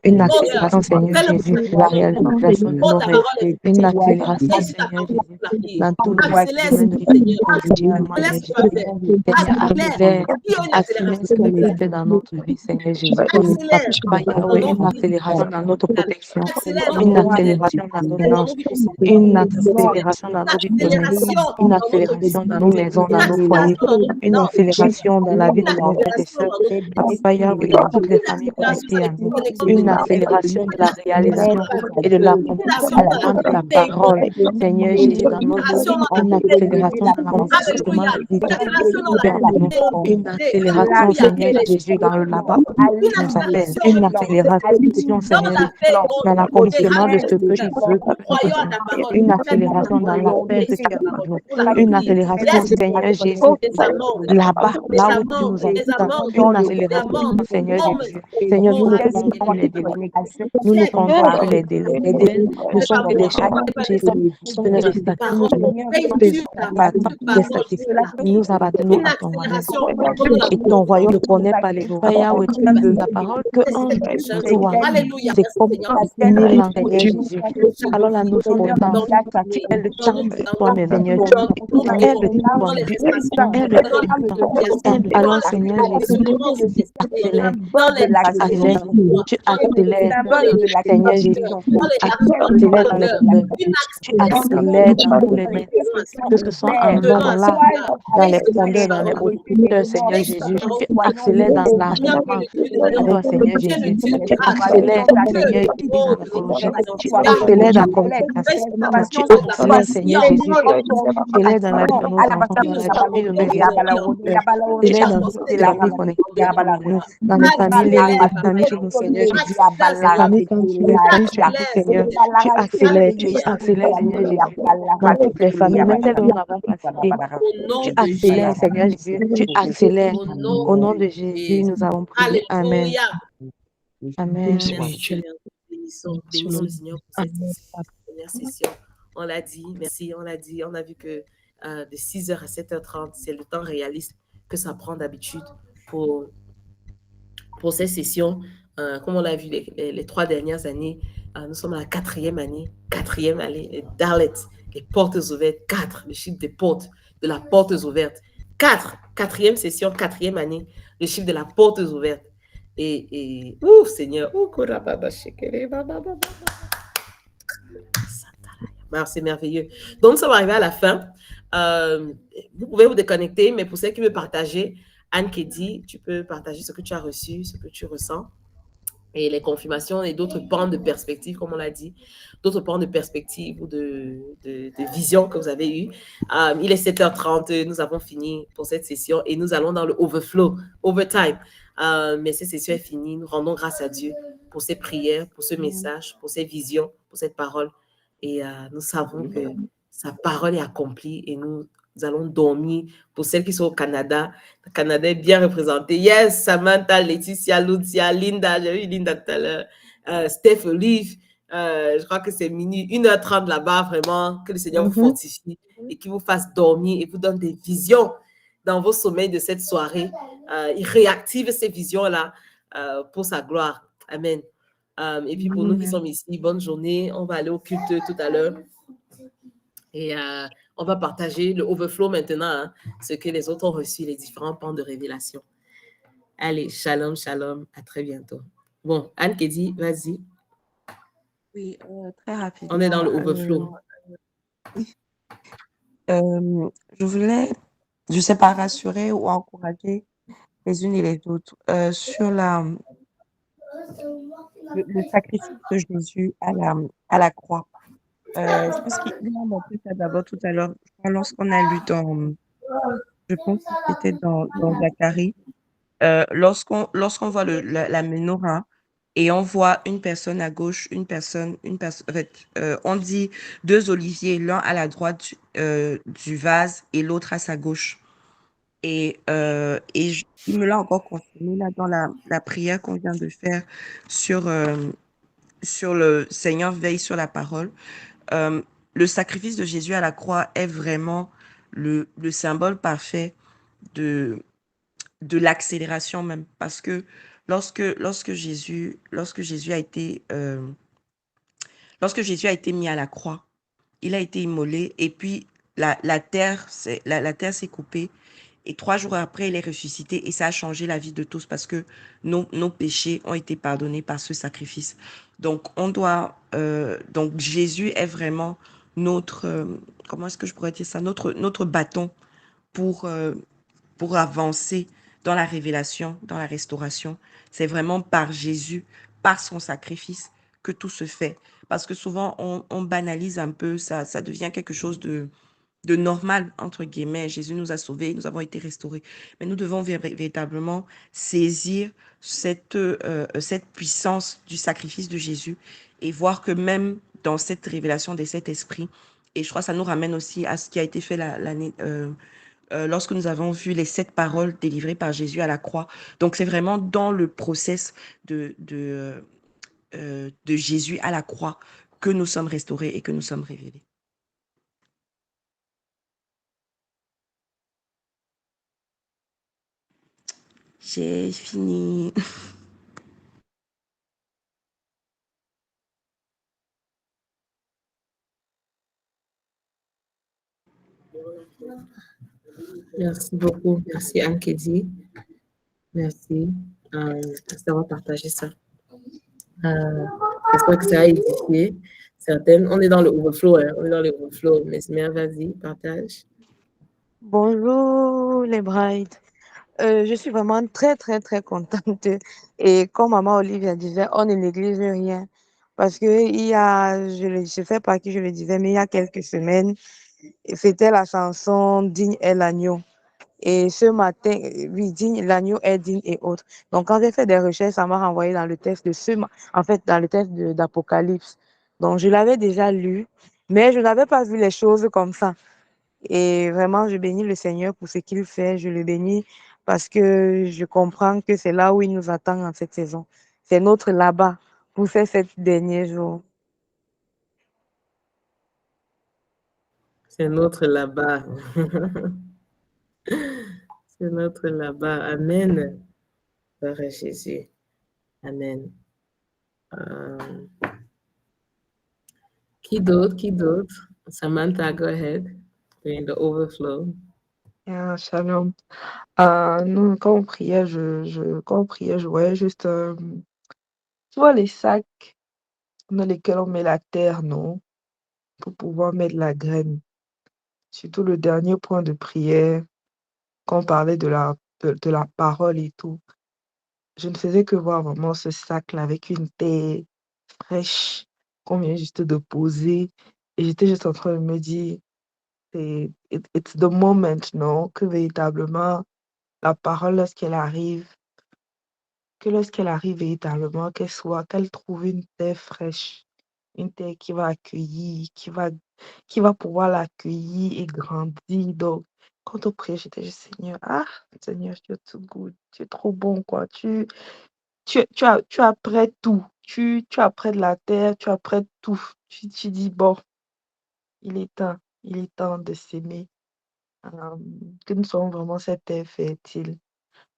une accélération, Seigneur Jésus, pour la réalisation de Oh, nos ta rêves, parole est une accélère accélération, ta Seigneur parole Jésus, pour la vie. dans tous les Accélère ce domaines de que vie Seigneur. positivement, Accélère Seigneur ce que tu as Jésus. fait. Seigneur, Accélère. accélère, Il y a une accélère ce accélération que de tu ta fais dans notre vie, Seigneur Jésus. accélère Papa ton Yahweh, nom une béni. accélération dans notre protection, Accélère dans une nos business. accélération dans nos Accélère dans finances, nos vies une personnelles. accélération dans nos vies Une communes, accélération une dans notre accélération dans nos business. maisons, Une dans nos foyers, accélération dans nos une finances. accélération dans la vie Une de nos frères et accélération sœurs. dans notre business. Papa Yahweh, dans toutes les Une familles accélération dans connectées à les nous, connexions de une l'Internet. accélération de Une la accélération réalisation dans la et de vie. Une accélération l'accomplissement dans de la ta paix. parole, Seigneur Jésus, dans Une nos vies, accélération dans une toutes les accélération dans l'accomplissement Alléluia. des Une accélération dans qui la perd de nous, une accélération, Alléluia. Seigneur Jésus, dans le là-bas Une qui nous appelle, accélération une accélération, dans Seigneur la Jésus, paix. dans Et l'accomplissement de ce que Alléluia. tu veux Nous que nous croyons à fassions, ta parole. une Faites accélération dans la paix que accomplir tu ta as pour parole. nous, Pour une l'accomplir. accélération, Laisse Seigneur Jésus, les amants, là-bas, les là où tu amants, nous as les dit, amants, une les accélération, amants, Seigneur hommes, Jésus. Seigneur, nous ne comptons plus les délais. Nous ne comptons plus les délais. Les délais ne c'est sont pas que moi, des charges. c'est pas Jésus, ce sont des statuts. Nous parole. Réduis ta abattons des parole statuts. sur la vie. Nous abattons Une à ton royaume. accélération comme la Et ton royaume ne connaît pas les jours. Yahweh, tu veux ta parole que un jour, Alléluia. c'est Merci comme Seigneur. 1000 ans, Dans Seigneur Jésus. Alors la notion de temps, tu es le temps de toi-même, Seigneur. Tu es le dans les temps. Tu restations, es le dans les temps. dans Alors, la Seigneur Jésus, assurance du tu Seigneur, accélères, dans les tu accélères, tu accélères, Seigneur Jésus, tu dans les accélères dans les douleurs, une tu accélération accélères dans tous les domaines, que ce soit en tenant nombre à là, cela. dans les Laisse ta profondeurs, dans les parole. hauteurs, Seigneur Laisse ta Jésus, parole. tu accélères dans Seigneur, que l'achèvement le Dieu de de l'alliance, toi, Seigneur tu es le Jésus, Dieu tu grâce, accélères, Seigneur que, Jésus, dans oh, de notre l'écologie, présence, tu car accélères tu dans la communication, tu sur la accélères, Seigneur patience, Jésus, tu accélères dans la vie de nos enfants, que dans nous la vie avons de nos besoin, tu accélères dans toutes les familles connectées autour de nous, dans les familles, les familles chez nos Seigneur Jésus, les familles quand les familles tu as dit, Seigneur, tu accélères, Seigneur Jésus, dans toutes les familles, même celles que nous n'avons pas citées, au nom tu de accélères, Jésus. Seigneur Jésus, tu accélères. Au nom Au nom de de Jésus, Jésus. nous avons prié. Amen. Alléluia. Amen. Merci Seigneur. Bénissons le Seigneur pour cette première session. On l'a dit, merci, on l'a dit, on a vu que de 6h à 7h30, c'est le temps réaliste que ça prend d'habitude pour ces sessions. Comme on l'a vu les 3 dernières années, nous sommes à la 4e année, les Darlets, les portes ouvertes, 4, le chiffre des portes, de la porte ouverte. 4e session, 4e année, le chiffre de la porte ouverte. Et ouf, Seigneur, c'est merveilleux. Donc, ça va arriver à la fin. Vous pouvez vous déconnecter, mais pour ceux qui veulent partager, Anne Kédi, tu peux partager ce que tu as reçu, ce que tu ressens, et les confirmations et d'autres pans de perspective, comme on l'a dit, d'autres pans de perspective ou de vision que vous avez eu. Il est 7h30, nous avons fini pour cette session et nous allons dans le overtime. Mais cette session est finie. Nous rendons grâce à Dieu pour ces prières, pour ce message, pour ces visions, pour cette parole. Et nous savons que sa parole est accomplie et nous allons dormir. Pour celles qui sont au Canada, le Canada est bien représenté. Yes, Samantha, Laetitia, Lucia, Linda, j'ai vu Linda tout à l'heure, Steph, Olive, je crois que c'est minuit, 1h30 là-bas, vraiment, que le Seigneur vous fortifie et qu'il vous fasse dormir et vous donne des visions dans vos sommeils de cette soirée. Il réactive ces visions-là pour sa gloire. Amen. Et puis pour nous qui sommes ici, bonne journée. On va aller au culte tout à l'heure. Et on va partager le overflow maintenant, hein, ce que les autres ont reçu, les différents pans de révélation. Allez, shalom, shalom, à très bientôt. Bon, Anne Kédi, vas-y. Oui, très rapidement. On est dans le overflow. Je voulais, je ne sais pas, rassurer ou encourager les unes et les autres sur le sacrifice de Jésus à la croix. Je pense qu'il a montré ça d'abord tout à l'heure, je crois lorsqu'on a lu dans, je pense que c'était dans Zacharie, lorsqu'on voit la menorah et on voit une personne à gauche, une personne, en fait, on dit deux oliviers, l'un à la droite du vase et l'autre à sa gauche. Il me l'a encore confirmé là dans la prière qu'on vient de faire sur, sur le Seigneur veille sur la parole. Euh, le sacrifice de Jésus à la croix est vraiment le symbole parfait de, de l'accélération même. Parce que lorsque Jésus a été mis à la croix, il a été immolé et puis la terre s'est coupée. Et 3 jours après, il est ressuscité et ça a changé la vie de tous parce que nos péchés ont été pardonnés par ce sacrifice. Donc, donc Jésus est vraiment notre, comment est-ce que je pourrais dire ça, notre bâton pour, euh, pour avancer dans la révélation, dans la restauration. C'est vraiment par Jésus, par son sacrifice que tout se fait. Parce que souvent, on banalise un peu, ça devient quelque chose de normal, entre guillemets. Jésus nous a sauvés, nous avons été restaurés. Mais nous devons véritablement saisir cette puissance du sacrifice de Jésus et voir que même dans cette révélation de cet esprit, et je crois que ça nous ramène aussi à ce qui a été fait l'année, lorsque nous avons vu les 7 paroles délivrées par Jésus à la croix. Donc, c'est vraiment dans le process de Jésus à la croix que nous sommes restaurés et que nous sommes révélés. J'ai fini. Merci beaucoup. Merci Anne-Kédi. Merci d'avoir partagé ça. J'espère que ça a édifié certaines. On est dans le overflow, hein? On est dans le overflow. Mais vas-y, partage. Bonjour les brides. Je suis vraiment très, très, très contente. Et comme maman Olivia disait, on ne néglige rien. Parce que je sais pas qui je le disais, mais il y a quelques semaines, c'était la chanson Digne est l'agneau. Et ce matin, oui, digne, l'agneau est digne et autres. Donc, quand j'ai fait des recherches, ça m'a renvoyé dans le texte en fait, dans le texte d'Apocalypse. Donc, je l'avais déjà lu, mais je n'avais pas vu les choses comme ça. Et vraiment, je bénis le Seigneur pour ce qu'il fait. Je le bénis parce que je comprends que c'est là où il nous attend en cette saison. C'est notre là-bas pour ces 7 derniers jours. C'est notre là-bas. C'est notre là-bas. Amen. Par Jésus. Amen. Qui d'autre? Qui d'autre? Samantha, go ahead. We're in the overflow. Shalom. Non, quand on priait, je voyais juste, tu vois les sacs dans lesquels on met la terre, non? Pour pouvoir mettre la graine. Surtout le dernier point de prière, quand on parlait de la parole et tout. Je ne faisais que voir vraiment ce sac-là avec une terre fraîche qu'on vient juste de poser. Et j'étais juste en train de me dire, it's the moment, non? Que véritablement, la parole, lorsqu'elle arrive véritablement, qu'elle trouve une terre fraîche, une terre qui va accueillir, qui va pouvoir l'accueillir et grandir. Donc, quand on prie, j'étais juste, Seigneur, tu es too good, tu es trop bon, quoi. Tu as prêt tout. Tu as prêt de la terre, tu as prêt tout. Tu dis, bon, il est temps de s'aimer, que nous soyons vraiment cette terre fertile.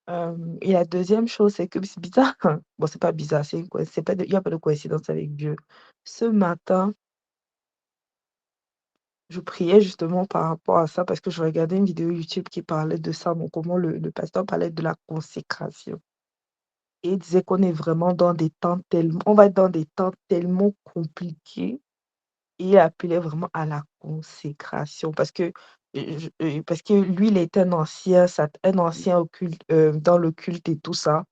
Et la deuxième chose, c'est que c'est bizarre. Bon, c'est pas bizarre, il n'y a pas de coïncidence avec Dieu. Ce matin, je priais justement par rapport à ça parce que je regardais une vidéo YouTube qui parlait de ça, donc comment le pasteur parlait de la consécration. Et il disait qu'on est vraiment dans des temps on va être dans des temps tellement compliqués. Et il appelait vraiment à la consécration parce que lui, il était un ancien occulte, dans le culte et tout ça.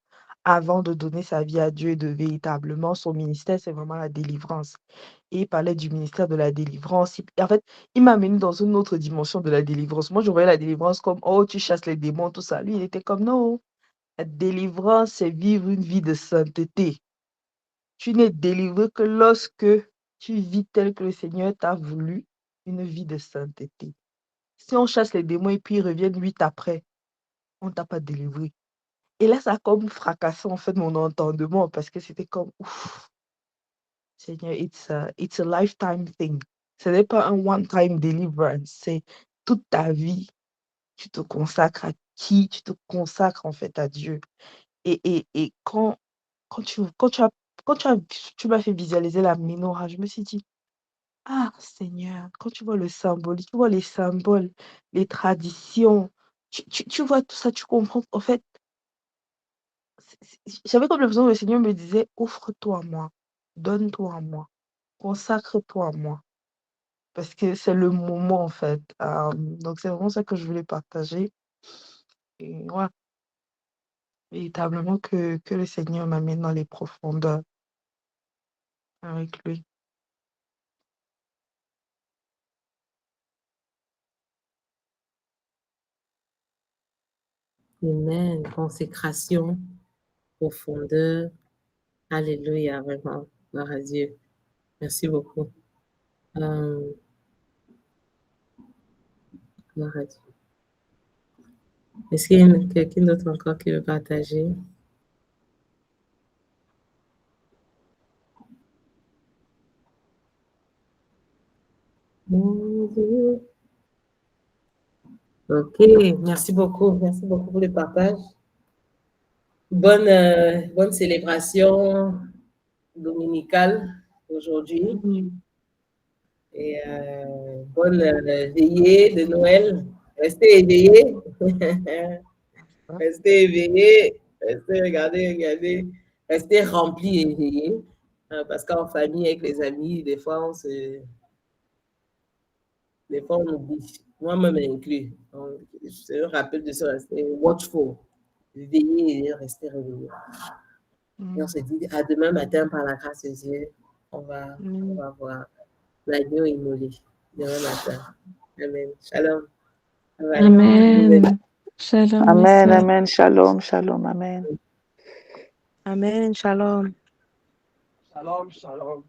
avant de donner sa vie à Dieu et de véritablement, son ministère, c'est vraiment la délivrance. Et il parlait du ministère de la délivrance. En fait, il m'a amené dans une autre dimension de la délivrance. Moi, je voyais la délivrance comme, oh, tu chasses les démons, tout ça. Lui, il était comme, non, la délivrance, c'est vivre une vie de sainteté. Tu n'es délivré que lorsque tu vis tel que le Seigneur t'a voulu, une vie de sainteté. Si on chasse les démons et puis ils reviennent 8 après, on ne t'a pas délivré. Et là, ça a comme fracassé en fait mon entendement parce que c'était comme, ouf, Seigneur, it's a lifetime thing. Ce n'est pas un one-time deliverance, c'est toute ta vie. Tu te consacres à qui? Tu te consacres en fait à Dieu. Et quand tu m'as fait visualiser la menorah, je me suis dit, ah Seigneur, quand tu vois le symbole, tu vois les symboles, les traditions, tu vois tout ça, tu comprends. En fait, j'avais comme l'impression que le Seigneur me disait, offre-toi à moi, donne-toi à moi, consacre-toi à moi. Parce que c'est le moment en fait. Donc c'est vraiment ça que je voulais partager. Et voilà, véritablement que le Seigneur m'amène dans les profondeurs avec lui. Amen. Consécration, profondeur. Alléluia, vraiment. Gloire à Dieu. Merci beaucoup. Gloire à Dieu. Est-ce qu'il y a quelqu'un d'autre encore qui veut partager? Mon Dieu. Ok, merci beaucoup. Merci beaucoup pour le partage. Bonne célébration dominicale aujourd'hui. Et bonne veillée de Noël. Restez éveillés. Restez éveillés. Regardez. Restez remplis et éveillés. Parce qu'en famille, avec les amis, des fois, on oublie. Moi-même inclus. Je me rappelle de ça, rester watchful. Veiller et rester réveillé. Et on se dit, à demain matin, par la grâce de Dieu, on va voir l'agneau immolé demain matin. Amen. Shalom. Amen. Shalom. Amen, amen. Shalom, shalom, amen. Amen. Shalom. Shalom, shalom.